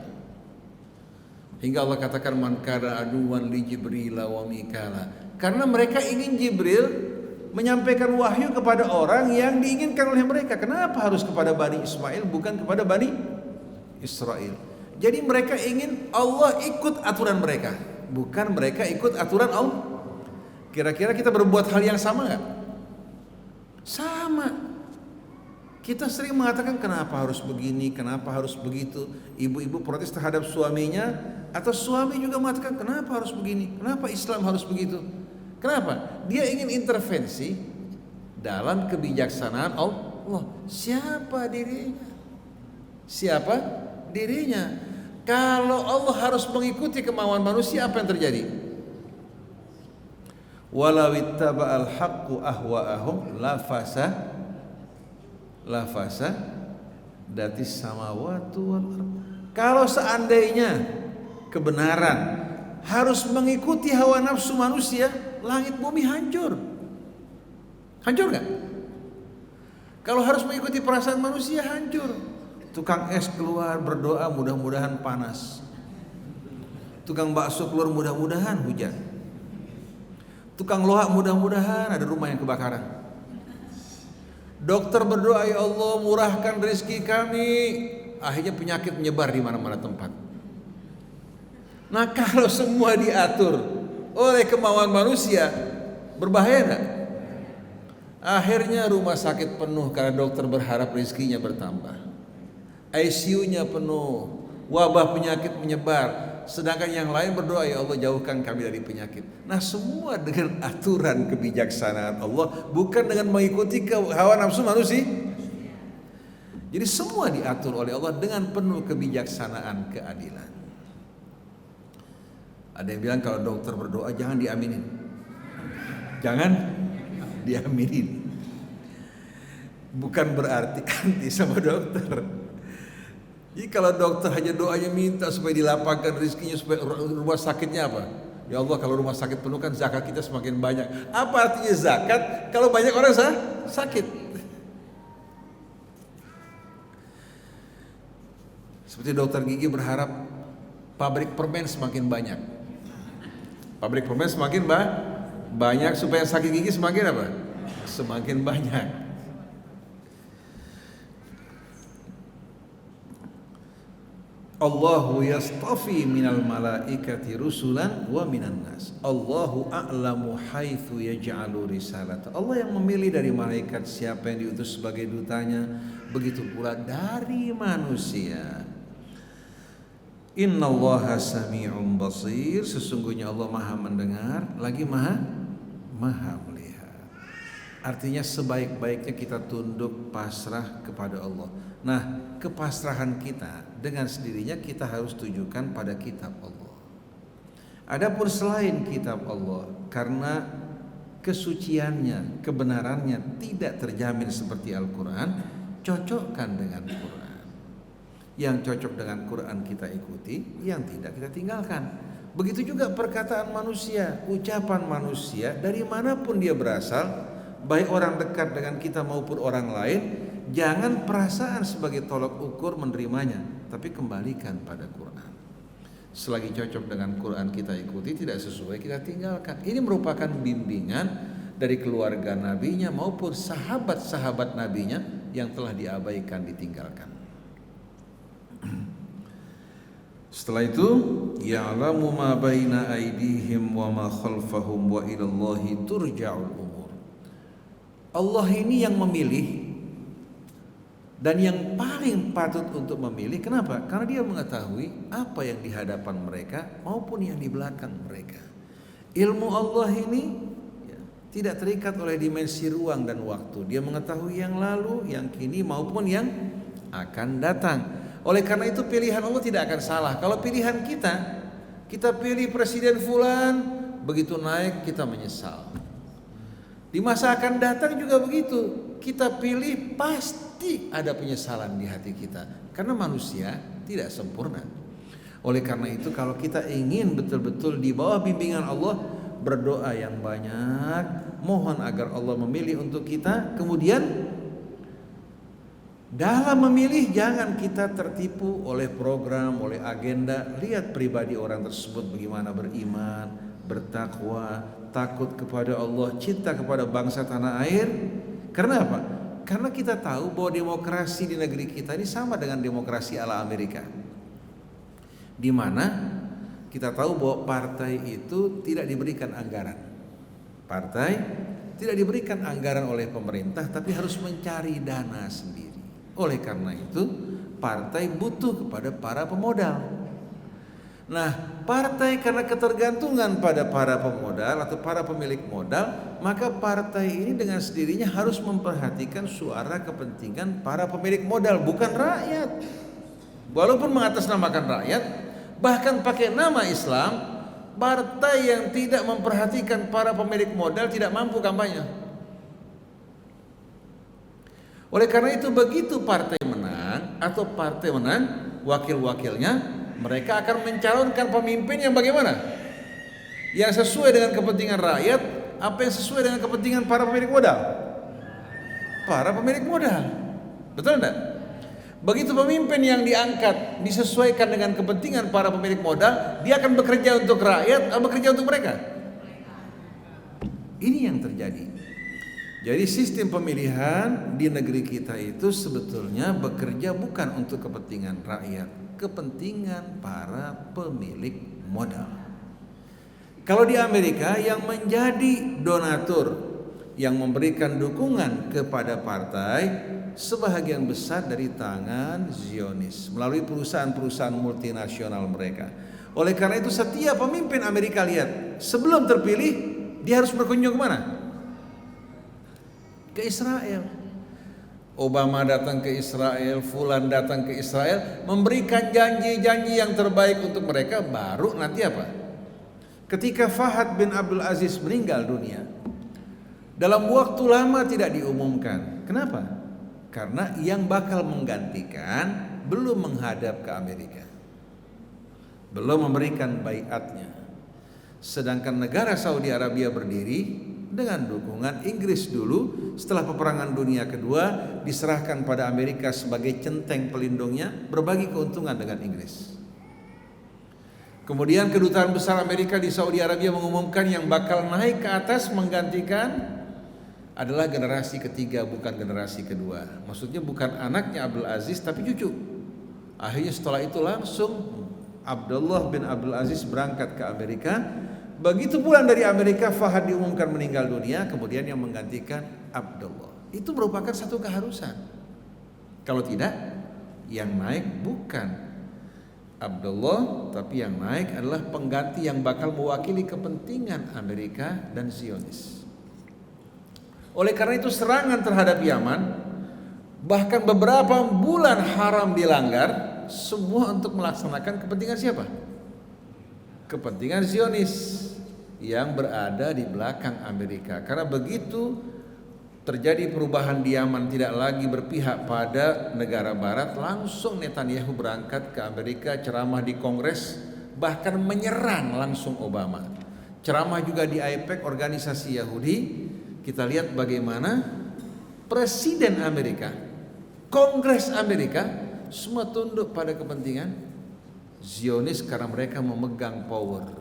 Hingga Allah katakan man kana aduwan li Jibril wa Mikala. Karena mereka ingin Jibril menyampaikan wahyu kepada orang yang diinginkan oleh mereka. Kenapa harus kepada Bani Ismail bukan kepada Bani Israel? Jadi mereka ingin Allah ikut aturan mereka, bukan mereka ikut aturan Allah. Kira-kira kita berbuat hal yang sama enggak? Sama. Kita sering mengatakan kenapa harus begini, kenapa harus begitu. Ibu-ibu protes terhadap suaminya, atau suami juga mengatakan kenapa harus begini, kenapa Islam harus begitu. Kenapa? Dia ingin intervensi dalam kebijaksanaan Allah. Siapa dirinya? Siapa dirinya? Kalau Allah harus mengikuti kemauan manusia, apa yang terjadi? Walau ittaba'al haqqu ahwa'ahum lafasa datis samawati wal ardh. Kalau seandainya kebenaran harus mengikuti hawa nafsu manusia, langit bumi hancur. Hancur gak? Kalau harus mengikuti perasaan manusia, hancur. Tukang es keluar berdoa mudah-mudahan panas. Tukang bakso keluar mudah-mudahan hujan. Tukang loak mudah-mudahan ada rumah yang kebakaran. Dokter berdoa, ya Allah murahkan rezeki kami, akhirnya penyakit menyebar di mana-mana tempat. Nah, kalau semua diatur oleh kemauan manusia, berbahaya enggak? Akhirnya rumah sakit penuh karena dokter berharap rezekinya bertambah. ICU-nya penuh, wabah penyakit menyebar. Sedangkan yang lain berdoa, ya Allah jauhkan kami dari penyakit. Nah, semua dengan aturan kebijaksanaan Allah, bukan dengan mengikuti hawa nafsu manusia. Jadi semua diatur oleh Allah dengan penuh kebijaksanaan, keadilan. Ada yang bilang kalau dokter berdoa jangan diaminin. Jangan diaminin. Bukan berarti anti sama dokter. Jadi kalau dokter hanya doanya minta supaya dilapangkan rezekinya, supaya rumah sakitnya apa? Ya Allah, kalau rumah sakit penuh kan zakat kita semakin banyak. Apa artinya zakat kalau banyak orang sakit? Seperti dokter gigi berharap pabrik permen semakin banyak. Pabrik permen semakin banyak supaya sakit gigi semakin apa? Semakin banyak. Allahu yastafi minal malaikati rusulan wa minan nas. Allahu a'lamu haitsu yaj'alu risalata. Allah yang memilih dari malaikat siapa yang diutus sebagai dutanya, begitu pula dari manusia. Innallaha sami'un basir. Sesungguhnya Allah Maha mendengar lagi Maha melihat. Artinya sebaik-baiknya kita tunduk pasrah kepada Allah. Nah, kepasrahan kita dengan sendirinya kita harus tujukan pada kitab Allah. Adapun selain kitab Allah, karena kesuciannya, kebenarannya tidak terjamin seperti Al-Quran, cocokkan dengan Quran. Yang cocok dengan Quran kita ikuti, yang tidak kita tinggalkan. Begitu juga perkataan manusia, ucapan manusia dari manapun dia berasal, baik orang dekat dengan kita maupun orang lain, jangan perasaan sebagai tolok ukur menerimanya, tapi kembalikan pada Quran. Selagi cocok dengan Quran kita ikuti, tidak sesuai kita tinggalkan. Ini merupakan bimbingan dari keluarga nabinya maupun sahabat-sahabat nabinya yang telah diabaikan, ditinggalkan. Setelah itu, ya'lamu ma baina aydihim wa ma khalfahum wa ila Allahi turja'ul umur. Allah ini yang memilih dan yang paling patut untuk memilih. Kenapa? Karena dia mengetahui apa yang di hadapan mereka maupun yang di belakang mereka. Ilmu Allah ini tidak terikat oleh dimensi ruang dan waktu. Dia mengetahui yang lalu, yang kini maupun yang akan datang. Oleh karena itu pilihan Allah tidak akan salah. Kalau pilihan kita pilih presiden fulan, begitu naik kita menyesal. Di masa akan datang juga begitu. Kita pilih pasti ada penyesalan di hati kita. Karena manusia tidak sempurna. Oleh karena itu kalau kita ingin betul-betul di bawah bimbingan Allah, berdoa yang banyak, mohon agar Allah memilih untuk kita. Kemudian dalam memilih jangan kita tertipu oleh program, oleh agenda. Lihat pribadi orang tersebut bagaimana beriman, bertakwa, takut kepada Allah, cinta kepada bangsa tanah air. Karena apa? Karena kita tahu bahwa demokrasi di negeri kita ini sama dengan demokrasi ala Amerika, di mana kita tahu bahwa partai itu tidak diberikan anggaran. Partai tidak diberikan anggaran oleh pemerintah, tapi harus mencari dana sendiri. Oleh karena itu, partai butuh kepada para pemodal. Nah, partai karena ketergantungan pada para pemodal atau para pemilik modal, maka partai ini dengan sendirinya harus memperhatikan suara kepentingan para pemilik modal, bukan rakyat. Walaupun mengatasnamakan rakyat, bahkan pakai nama Islam, partai yang tidak memperhatikan para pemilik modal tidak mampu kampanye. Oleh karena itu begitu partai menang atau partai menang, wakil-wakilnya mereka akan mencalonkan pemimpin yang bagaimana? Yang sesuai dengan kepentingan rakyat, apa yang sesuai dengan kepentingan para pemilik modal? Para pemilik modal. Betul enggak? Begitu pemimpin yang diangkat disesuaikan dengan kepentingan para pemilik modal, dia akan bekerja untuk rakyat atau bekerja untuk mereka? Ini yang terjadi. Jadi sistem pemilihan di negeri kita itu sebetulnya bekerja bukan untuk kepentingan rakyat, kepentingan para pemilik modal. Kalau di Amerika yang menjadi donatur, yang memberikan dukungan kepada partai, sebahagian besar dari tangan Zionis melalui perusahaan-perusahaan multinasional mereka. Oleh karena itu setiap pemimpin Amerika, lihat, sebelum terpilih dia harus berkunjung kemana? Ke Israel. Obama datang ke Israel, Fulan datang ke Israel, memberikan janji-janji yang terbaik untuk mereka. Baru nanti apa? Ketika Fahad bin Abdul Aziz meninggal dunia, dalam waktu lama tidak diumumkan. Kenapa? Karena yang bakal menggantikan belum menghadap ke Amerika, belum memberikan baiatnya. Sedangkan negara Saudi Arabia berdiri dengan dukungan Inggris dulu. Setelah peperangan dunia kedua diserahkan pada Amerika sebagai centeng pelindungnya, berbagi keuntungan dengan Inggris. Kemudian kedutaan besar Amerika di Saudi Arabia mengumumkan yang bakal naik ke atas menggantikan adalah generasi ketiga, bukan generasi kedua. Maksudnya bukan anaknya Abdul Aziz tapi cucu. Akhirnya setelah itu langsung Abdullah bin Abdul Aziz berangkat ke Amerika. Begitu pulang dari Amerika, Fahad diumumkan meninggal dunia, kemudian yang menggantikan Abdullah. Itu merupakan satu keharusan. Kalau tidak, yang naik bukan Abdullah, tapi yang naik adalah pengganti yang bakal mewakili kepentingan Amerika dan Zionis. Oleh karena itu serangan terhadap Yaman, bahkan beberapa bulan haram dilanggar, semua untuk melaksanakan kepentingan siapa? Kepentingan Zionis yang berada di belakang Amerika. Karena begitu terjadi perubahan di Yaman, tidak lagi berpihak pada negara barat, langsung Netanyahu berangkat ke Amerika, ceramah di Kongres, bahkan menyerang langsung Obama. Ceramah juga di AIPAC, organisasi Yahudi. Kita lihat bagaimana Presiden Amerika, Kongres Amerika, semua tunduk pada kepentingan Zionis karena mereka memegang power.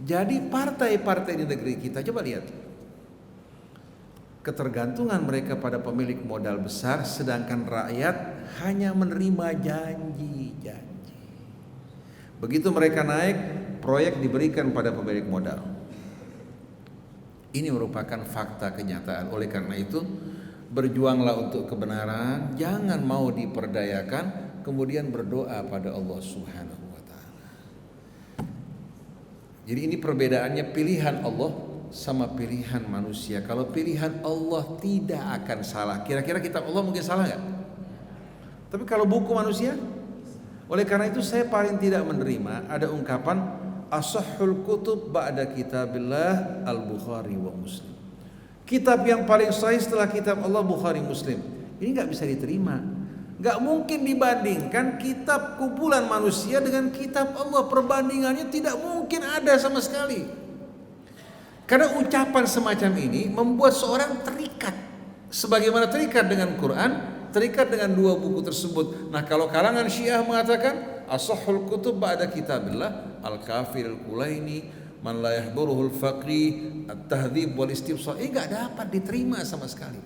Jadi partai-partai di negeri kita, coba lihat, ketergantungan mereka pada pemilik modal besar, sedangkan rakyat hanya menerima janji-janji. Begitu mereka naik, proyek diberikan pada pemilik modal. Ini merupakan fakta kenyataan. Oleh karena itu, berjuanglah untuk kebenaran, jangan mau diperdayakan, kemudian berdoa pada Allah Subhanahu wa taala. Jadi ini perbedaannya pilihan Allah sama pilihan manusia. Kalau pilihan Allah tidak akan salah. Kira-kira kitab Allah mungkin salah nggak? Tapi kalau buku manusia, oleh karena itu saya paling tidak menerima ada ungkapan Ashahul kutub ba'da kitabillah al-Bukhari wa Muslim. Kitab yang paling sahih setelah kitab Allah Bukhari Muslim. Ini nggak bisa diterima. Nggak mungkin dibandingkan kitab kumpulan manusia dengan kitab Allah. Perbandingannya tidak mungkin ada sama sekali. Karena ucapan semacam ini membuat seorang terikat. Sebagaimana terikat dengan Quran, terikat dengan dua buku tersebut. Nah, kalau kalangan Syiah mengatakan Ashahul kutub ba'da kitabillah Al-Kafir Al-Kulaini, Man la yahduruhul faqri, At-Tahdhib wal Istibsar. Enggak dapat diterima sama sekali.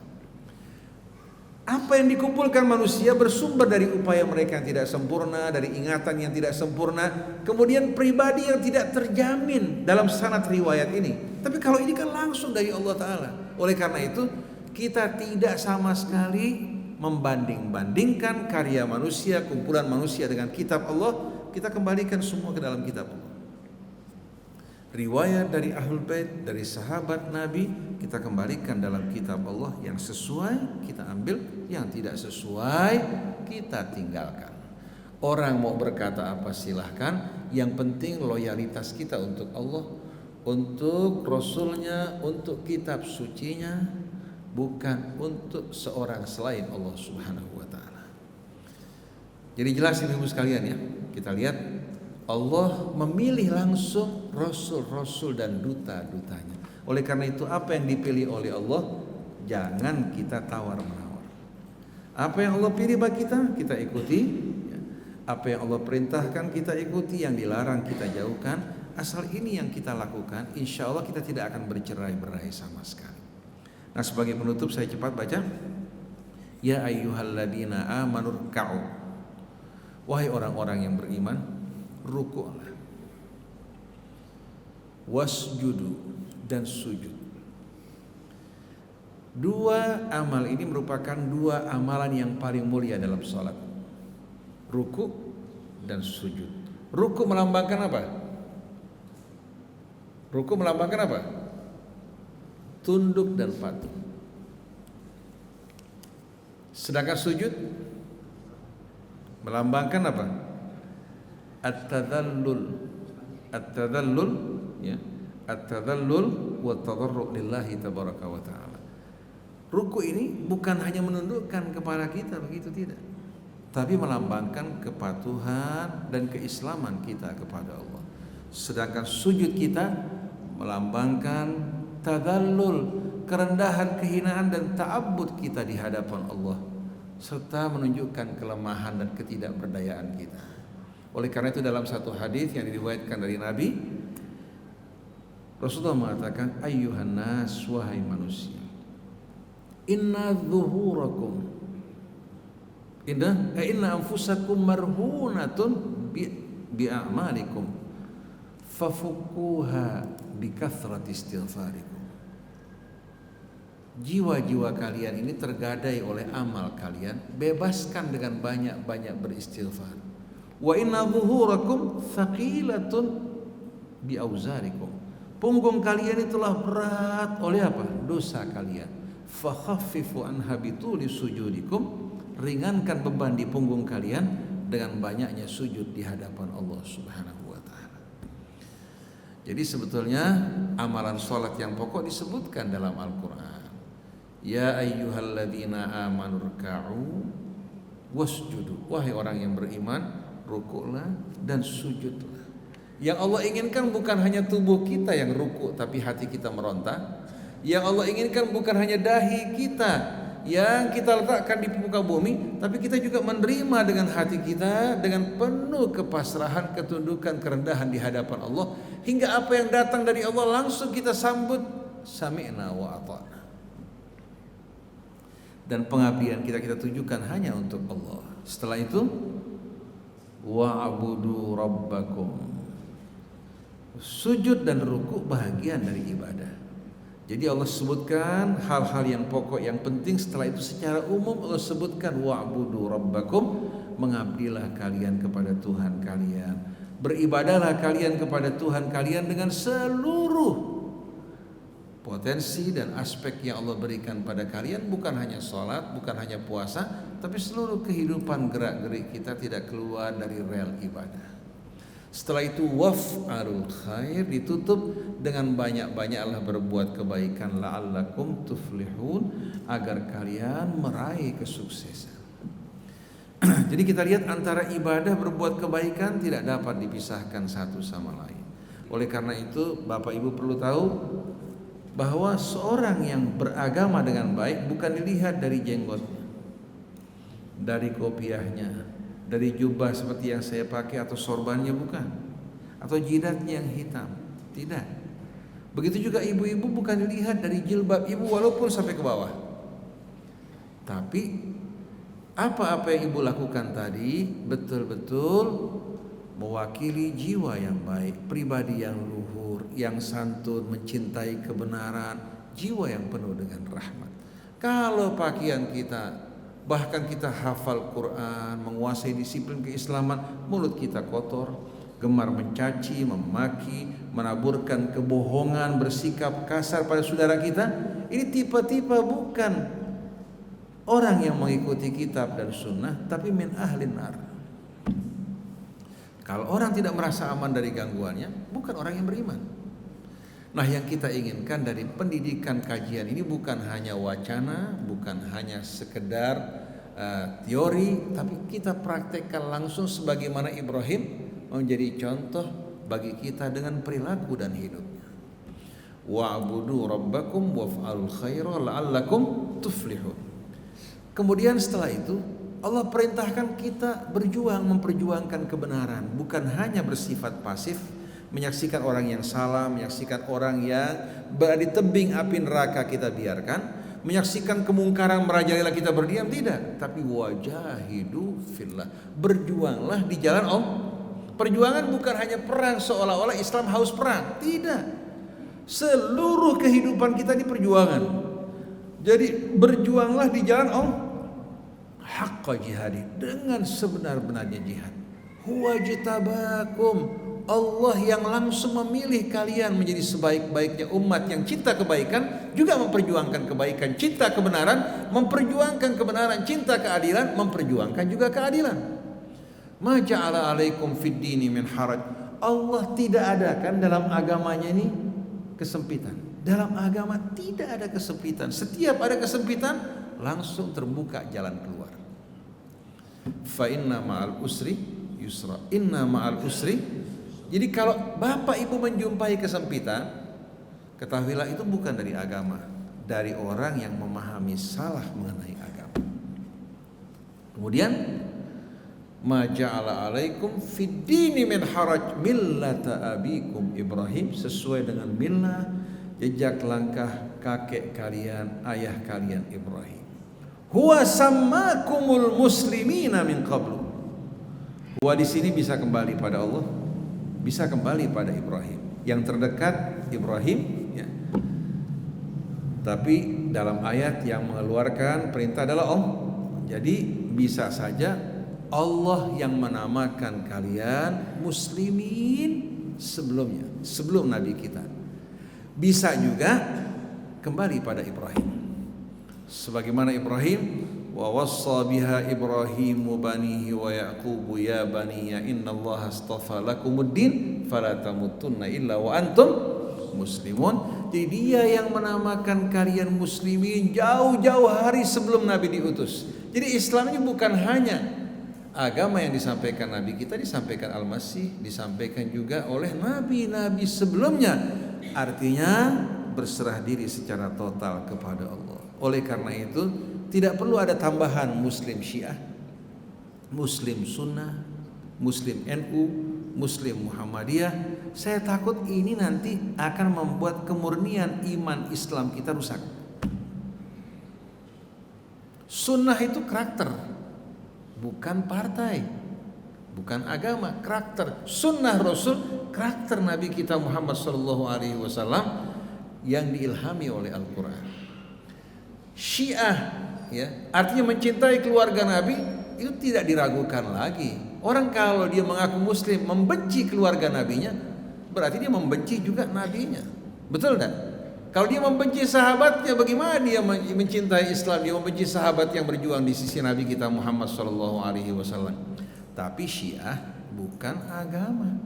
Apa yang dikumpulkan manusia bersumber dari upaya mereka yang tidak sempurna, dari ingatan yang tidak sempurna, kemudian pribadi yang tidak terjamin dalam sanad riwayat ini. Tapi kalau ini kan langsung dari Allah Ta'ala. Oleh karena itu kita tidak sama sekali membanding-bandingkan karya manusia, kumpulan manusia dengan kitab Allah. Kita kembalikan semua ke dalam kitab Allah. Riwayat dari Ahlul Bait, dari sahabat Nabi, kita kembalikan dalam kitab Allah. Yang sesuai kita ambil, yang tidak sesuai kita tinggalkan. Orang mau berkata apa silahkan, yang penting loyalitas kita untuk Allah, untuk Rasulnya, untuk kitab sucinya, bukan untuk seorang selain Allah Subhanahu wa taala. Jadi jelas Ibu sekalian ya, kita lihat Allah memilih langsung rasul-rasul dan duta-dutanya. Oleh karena itu apa yang dipilih oleh Allah jangan kita tawar-menawar. Apa yang Allah pilih bagi kita ikuti. Apa yang Allah perintahkan kita ikuti, yang dilarang kita jauhkan. Asal ini yang kita lakukan, insya Allah kita tidak akan bercerai-berai sama sekali. Nah, sebagai penutup saya cepat baca. Ya ayyuhalladzina amanu ruk'u. Wahai orang-orang yang beriman, rukuklah. Wasjudu, dan sujud. Dua amal ini merupakan dua amalan yang paling mulia dalam salat. Ruku dan sujud. Ruku melambangkan apa? Ruku melambangkan apa? Tunduk dan patuh. Sedangkan sujud melambangkan apa? At-tadallul. At-tadallul ya. At-tadallul wa tadarru' lillahi tabaraka wa ta'ala. Ruku ini bukan hanya menundukkan kepala kita, begitu tidak. Tapi melambangkan kepatuhan dan keislaman kita kepada Allah. Sedangkan sujud kita melambangkan tadallul, kerendahan, kehinaan dan ta'abbud kita di hadapan Allah, serta menunjukkan kelemahan dan ketidakberdayaan kita. Oleh karena itu dalam satu hadis yang diriwayatkan dari Nabi, Rasulullah mengatakan, ayyuhan nas, wahai manusia, inna anfusakum marhunatun bi'amalikum fafukuha bikathrati istighfarikum. Jiwa-jiwa kalian ini tergadai oleh amal kalian, bebaskan dengan banyak-banyak beristighfar. Wa inna dhuhurakum thaqilatun biauzarikum. Punggung kalian itulah berat oleh apa? Dosa kalian. Fakhaffifu an habituli sujudikum. Ringankan beban di punggung kalian dengan banyaknya sujud di hadapan Allah Subhanahu wa taala. Jadi sebetulnya amalan salat yang pokok disebutkan dalam Al-Qur'an. Ya ayyuhalladzina amanu ruk'u wasjudu. Wahai orang yang beriman, rukuklah dan sujudlah. Yang Allah inginkan bukan hanya tubuh kita yang rukuk, tapi hati kita meronta. Yang Allah inginkan bukan hanya dahi kita yang kita letakkan di muka bumi, tapi kita juga menerima dengan hati kita dengan penuh kepasrahan, ketundukan, kerendahan di hadapan Allah, hingga apa yang datang dari Allah langsung kita sambut, sami'na wa ata'na. dan pengabdian kita tujukan hanya untuk Allah. Setelah itu wa'budu rabbakum. Sujud dan ruku bahagian dari ibadah. Jadi Allah sebutkan hal-hal yang pokok yang penting. Setelah itu secara umum Allah sebutkan wa'budu rabbakum, mengabdilah kalian kepada Tuhan kalian, beribadahlah kalian kepada Tuhan kalian dengan seluruh potensi dan aspek yang Allah berikan pada kalian. Bukan hanya sholat, bukan hanya puasa, tapi seluruh kehidupan gerak-gerik kita tidak keluar dari rel ibadah. Setelah itu waf'alul khair, ditutup dengan banyak-banyaklah berbuat kebaikan, la'allakum tuflihun, agar kalian meraih kesuksesan. Jadi kita lihat antara ibadah berbuat kebaikan tidak dapat dipisahkan satu sama lain. Oleh karena itu Bapak Ibu perlu tahu bahwa seorang yang beragama dengan baik bukan dilihat dari jenggotnya, dari kopiahnya, dari jubah seperti yang saya pakai atau sorbannya, bukan, atau jidatnya yang hitam, tidak. Begitu juga ibu-ibu bukan dilihat dari jilbab ibu walaupun sampai ke bawah, tapi apa-apa yang ibu lakukan tadi betul-betul mewakili jiwa yang baik, pribadi yang luhur, yang santun, mencintai kebenaran, jiwa yang penuh dengan rahmat. Kalau pakaian kita, bahkan kita hafal Quran, menguasai disiplin keislaman, mulut kita kotor, gemar mencaci, memaki, menaburkan kebohongan, bersikap kasar pada saudara kita, ini tipe-tipe bukan orang yang mengikuti kitab dan sunnah, tapi min ahlin nar. Kalau orang tidak merasa aman dari gangguannya, bukan orang yang beriman. Nah, yang kita inginkan dari pendidikan kajian ini bukan hanya wacana, bukan hanya sekedar teori, tapi kita praktekkan langsung sebagaimana Ibrahim menjadi contoh bagi kita dengan perilaku dan hidupnya. Wa'budu rabbakum waf'alul khaira la'allakum tuflihun. Kemudian setelah itu Allah perintahkan kita berjuang, memperjuangkan kebenaran, bukan hanya bersifat pasif, menyaksikan orang yang salah, menyaksikan orang yang berada di tebing api neraka kita biarkan, menyaksikan kemungkaran merajalela kita berdiam, tidak, tapi wajahidu fillah, berjuanglah di jalan Allah. Perjuangan bukan hanya perang seolah-olah Islam haus perang, tidak. Seluruh kehidupan kita di perjuangan. Jadi berjuanglah di jalan Allah haqqa jihadi, dengan sebenar-benarnya jihad. Huwa jitabakum, Allah yang langsung memilih kalian menjadi sebaik-baiknya umat yang cinta kebaikan, juga memperjuangkan kebaikan, cinta kebenaran, memperjuangkan kebenaran, cinta keadilan, memperjuangkan juga keadilan. Ma ja'ala alaikum fid dini min haraj. Allah tidak adakan dalam agamanya ini kesempitan. Dalam agama tidak ada kesempitan. Setiap ada kesempitan langsung terbuka jalan keluar. Fa inna ma'al usri yusra. Inna ma'al usri. Jadi kalau Bapak Ibu menjumpai kesempitan, ketahuilah itu bukan dari agama, dari orang yang memahami salah mengenai agama. Kemudian ma ja'ala alaikum fid dini min haraj millata abikum Ibrahim, sesuai dengan millah, jejak langkah kakek kalian, ayah kalian Ibrahim. Huwa sammakumul muslimina min qablu. Huwa di sini bisa kembali pada Allah, bisa kembali pada Ibrahim. Yang terdekat Ibrahim, ya. Tapi dalam ayat yang mengeluarkan perintah adalah Allah. Jadi bisa saja Allah yang menamakan kalian muslimin sebelumnya, sebelum Nabi kita. Bisa juga kembali pada Ibrahim. Sebagaimana Ibrahim, wa wassa biha Ibrahimu banihi wa Yaqubu ya baniya innallaha astafa lakumuddin fala tamutunna illa wa antum muslimun. Jadi dia yang menamakan kalian muslimin jauh-jauh hari sebelum Nabi diutus. Jadi Islam ini bukan hanya agama yang disampaikan Nabi kita, disampaikan Al-Masih, disampaikan juga oleh nabi-nabi sebelumnya. Artinya berserah diri secara total kepada Allah. Oleh karena itu tidak perlu ada tambahan Muslim Syiah, Muslim Sunnah, Muslim NU, Muslim Muhammadiyah. Saya takut ini nanti akan membuat kemurnian iman Islam kita rusak. Sunnah itu karakter, bukan partai, bukan agama, karakter. Sunnah Rasul, karakter Nabi kita Muhammad sallallahu alaihi wasallam yang diilhami oleh Al-Qur'an. Syiah ya, artinya mencintai keluarga Nabi itu tidak diragukan lagi. Orang kalau dia mengaku muslim membenci keluarga nabinya, berarti dia membenci juga nabinya. Betul enggak? Kalau dia membenci sahabatnya, bagaimana dia mencintai Islam? Dia membenci sahabat yang berjuang di sisi Nabi kita Muhammad sallallahu alaihi wasallam. Tapi Syiah bukan agama.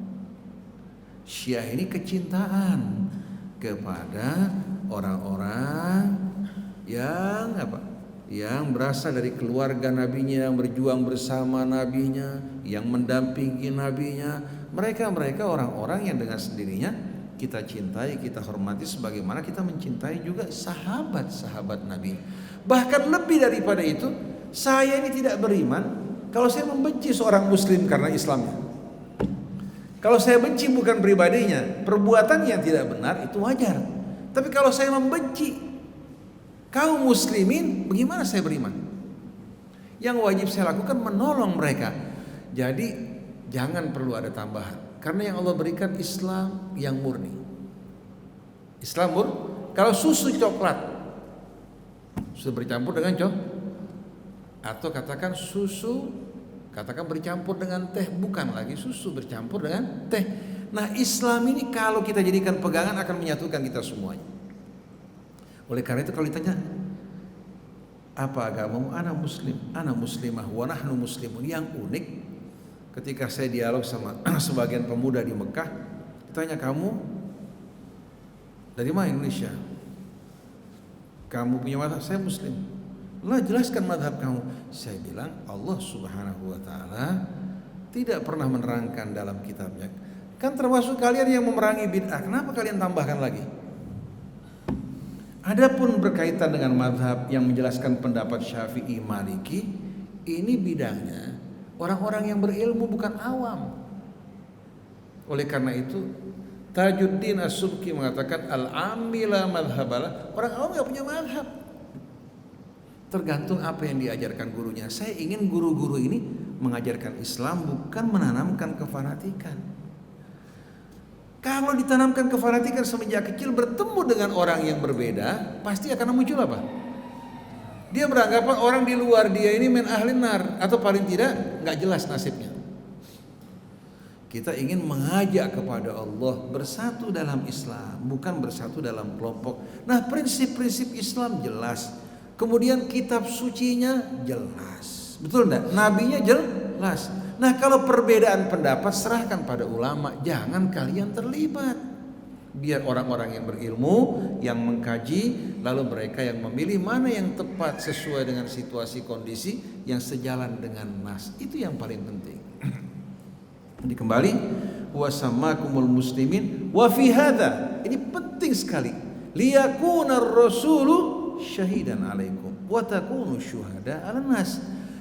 Syiah ini kecintaan kepada orang-orang yang apa? Yang berasal dari keluarga nabinya, yang berjuang bersama nabinya, yang mendampingi nabinya. Mereka orang-orang yang dengan sendirinya kita cintai, kita hormati sebagaimana kita mencintai juga sahabat-sahabat Nabi. Bahkan lebih daripada itu, saya ini tidak beriman kalau saya membenci seorang muslim karena Islamnya. Kalau saya benci bukan pribadinya, perbuatan yang tidak benar itu wajar. Tapi kalau saya membenci kaum muslimin, bagaimana saya beriman? Yang wajib saya lakukan menolong mereka. Jadi jangan perlu ada tambahan. Karena yang Allah berikan Islam yang murni. Islam murni. Kalau susu coklat sudah bercampur dengan atau katakan susu, katakan bercampur dengan teh, bukan lagi susu bercampur dengan teh. Nah, Islam ini kalau kita jadikan pegangan akan menyatukan kita semuanya. Oleh karena itu kalau ditanya apa agamamu, ana muslim, ana muslimah, wa nahnu muslimun. Yang unik ketika saya dialog sama sebagian pemuda di Mekah, ditanya kamu dari mana Indonesia? Kamu punya mazhab? Saya muslim. Lah jelaskan mazhab kamu. Saya bilang Allah Subhanahu wa taala tidak pernah menerangkan dalam kitabnya. Kan termasuk kalian yang memerangi bid'ah. Kenapa kalian tambahkan lagi? Adapun berkaitan dengan mazhab yang menjelaskan pendapat Syafi'i, Maliki, ini bidangnya orang-orang yang berilmu, bukan awam. Oleh karena itu Tajuddin As-Subki mengatakan al-amila madhabalah. Orang awam gak punya madhab. Tergantung apa yang diajarkan gurunya. Saya ingin guru-guru ini mengajarkan Islam, bukan menanamkan kefanatikan. Kalau ditanamkan kefanatikan semenjak kecil, bertemu dengan orang yang berbeda, pasti akan muncul apa? Dia beranggapan orang di luar dia ini min ahlin nar, atau paling tidak nggak jelas nasibnya. Kita ingin mengajak kepada Allah bersatu dalam Islam, bukan bersatu dalam kelompok. Nah, prinsip-prinsip Islam jelas. Kemudian kitab sucinya jelas. Betul enggak? Nabinya jelas. Nah, kalau perbedaan pendapat serahkan pada ulama, jangan kalian terlibat. Biar orang-orang yang berilmu, yang mengkaji, lalu mereka yang memilih mana yang tepat sesuai dengan situasi kondisi yang sejalan dengan nas. Itu yang paling penting. Jadi kembali, wasammakumul muslimin wa fi hadza. Ini penting sekali. Liyakuna ar-rasulu syahidan alaikum wa takunu syuhada 'alan nas.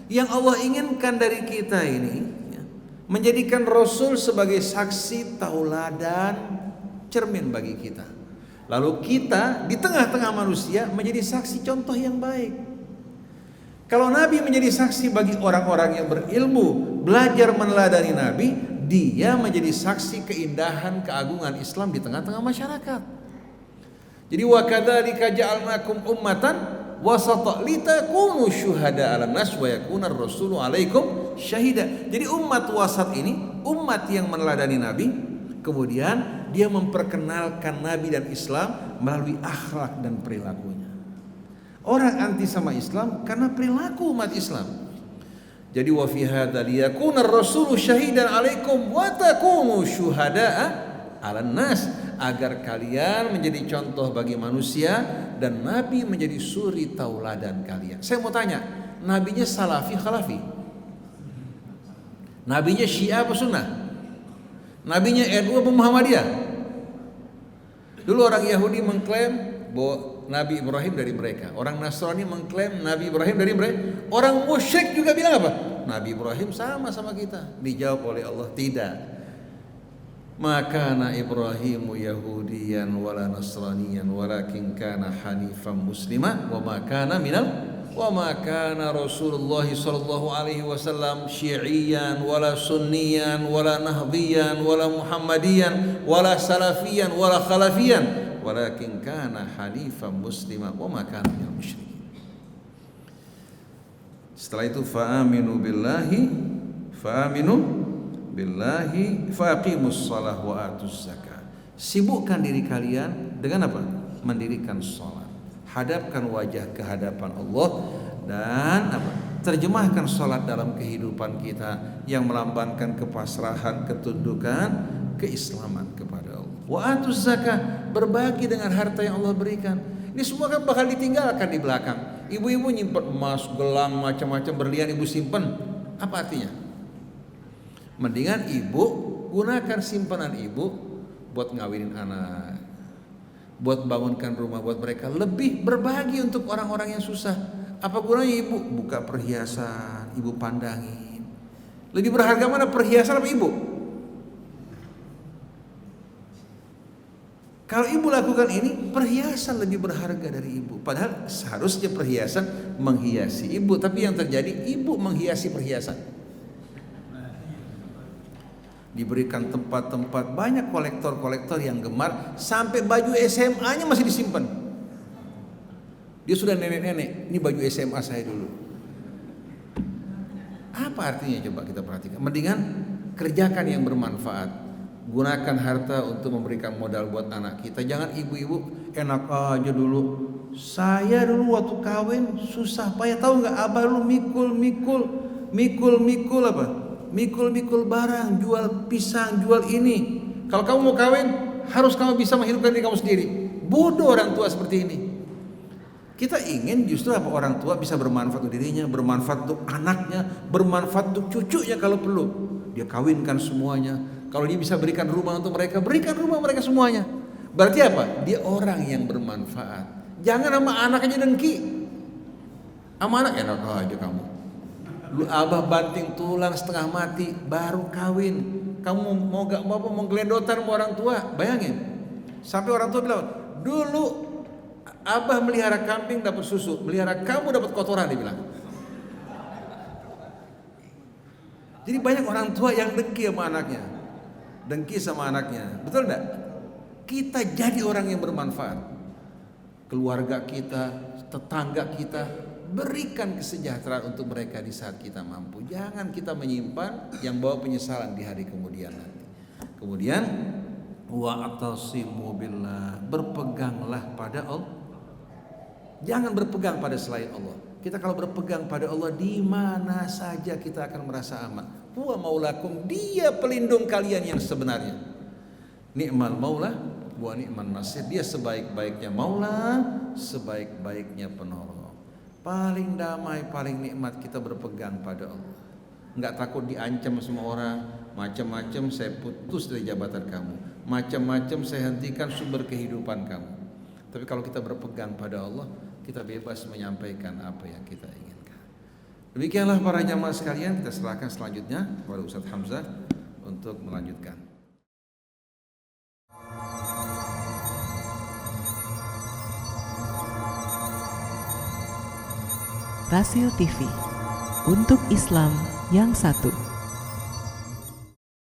Yang Allah inginkan dari kita ini ya, menjadikan Rasul sebagai saksi, tauladan, cermin bagi kita. Lalu kita di tengah-tengah manusia menjadi saksi contoh yang baik. Kalau Nabi menjadi saksi bagi orang-orang yang berilmu, belajar meneladani Nabi, dia menjadi saksi keindahan, keagungan Islam di tengah-tengah masyarakat. Jadi wa kadzalika ja'alnakum ummatan wasata litakunu syuhada 'alan nas wa yakuna ar-rasulu 'alaikum syahida. Jadi umat wasat ini umat yang meneladani Nabi, kemudian dia memperkenalkan Nabi dan Islam melalui akhlak dan perilakunya. Orang anti sama Islam karena perilaku umat Islam. Jadi wa fi hadza liyakuna ar-rasulu syahidan 'alaikum wa takunu syuhada'a 'alan nas, agar kalian menjadi contoh bagi manusia dan Nabi menjadi suri tauladan kalian. Saya mau tanya, nabinya salafi khalafi? Nabinya Syiah apa Sunnah? Nabinya NU apa Muhammadiyah? Dulu orang Yahudi mengklaim bahwa Nabi Ibrahim dari mereka. Orang Nasrani mengklaim Nabi Ibrahim dari mereka. Orang musyrik juga bilang apa? Nabi Ibrahim sama kita. Dijawab oleh Allah, tidak. Maka na Ibrahimu Yahudiyan wala Nasraniyan walakin kana hanifan muslima wa ma kana minal Wa ma kana Rasulullah sallallahu alaihi wasallam syi'iyan wala sunniyan wala nahdiyan wala muhammadiyan wala salafiyan wala khalafiyan walakin kana hanifan musliman wa ma kana minal musyrikin. Setelah itu fa'aminu billahi faqimus shalah wa atuz zakah. Sibukkan diri kalian dengan apa? Mendirikan salat. Hadapkan wajah ke hadapan Allah dan apa? Terjemahkan salat dalam kehidupan kita yang melambangkan kepasrahan, ketundukan, keislaman kepada Allah. Wa atuz zakah, berbagi dengan harta yang Allah berikan. Ini semua kan bakal ditinggalkan di belakang. Ibu-ibu nyimpen emas, gelang, macam-macam berlian ibu simpen. Apa artinya? Mendingan ibu gunakan simpanan ibu buat ngawinin anak, buat bangunkan rumah buat mereka, lebih berbagi untuk orang-orang yang susah. Apa gunanya ibu buka perhiasan, ibu pandangin? Lebih berharga mana perhiasan apa ibu? Kalau ibu lakukan ini, perhiasan lebih berharga dari ibu. Padahal seharusnya perhiasan menghiasi ibu, tapi yang terjadi ibu menghiasi perhiasan. Diberikan tempat-tempat, banyak kolektor-kolektor yang gemar sampai baju SMA-nya masih disimpan. Dia sudah nenek-nenek, ini baju SMA saya dulu. Apa artinya coba kita perhatikan? Mendingan kerjakan yang bermanfaat. Gunakan harta untuk memberikan modal buat anak kita. Jangan ibu-ibu enak aja dulu. Saya dulu waktu kawin susah payah, tahu nggak? Abah dulu mikul apa? Mikul barang, jual pisang, jual ini. Kalau kamu mau kawin, harus kamu bisa menghidupkan diri kamu sendiri. Bodoh orang tua seperti ini. Kita ingin justru apa? Orang tua bisa bermanfaat untuk dirinya, bermanfaat untuk anaknya, bermanfaat untuk cucunya kalau perlu. Dia kawinkan semuanya. Kalau dia bisa berikan rumah untuk mereka, berikan rumah mereka semuanya. Berarti apa? Dia orang yang bermanfaat. Jangan sama anak aja dengki. Sama anak enak aja kamu. Lu abah banting tulang setengah mati baru kawin. Kamu mau gak mau geledotan sama orang tua? Bayangin. Sampai orang tua bilang, dulu abah melihara kambing dapat susu, melihara kamu dapat kotoran, dia bilang. Jadi banyak orang tua yang dengki sama anaknya. Dengki sama anaknya. Betul enggak? Kita jadi orang yang bermanfaat. Keluarga kita, tetangga kita, berikan kesejahteraan untuk mereka di saat kita mampu. Jangan kita menyimpan yang bawa penyesalan di hari kemudian nanti. Kemudian wa'tasimu billah, berpeganglah pada Allah. Jangan berpegang pada selain Allah. Kita kalau berpegang pada Allah, di mana saja kita akan merasa aman. Huwa maulakum, dia pelindung kalian yang sebenarnya. Ni'mal maula wa ni'man nasir, dia sebaik-baiknya maula, sebaik-baiknya penolong. Paling damai, paling nikmat kita berpegang pada Allah. Enggak takut diancam semua orang. Macam-macam saya putus dari jabatan kamu, macam-macam saya hentikan sumber kehidupan kamu. Tapi kalau kita berpegang pada Allah, kita bebas menyampaikan apa yang kita inginkan. Demikianlah para jamaah sekalian, kita serahkan selanjutnya kepada Ustadz Hamzah untuk melanjutkan. Rasil TV, untuk Islam yang satu.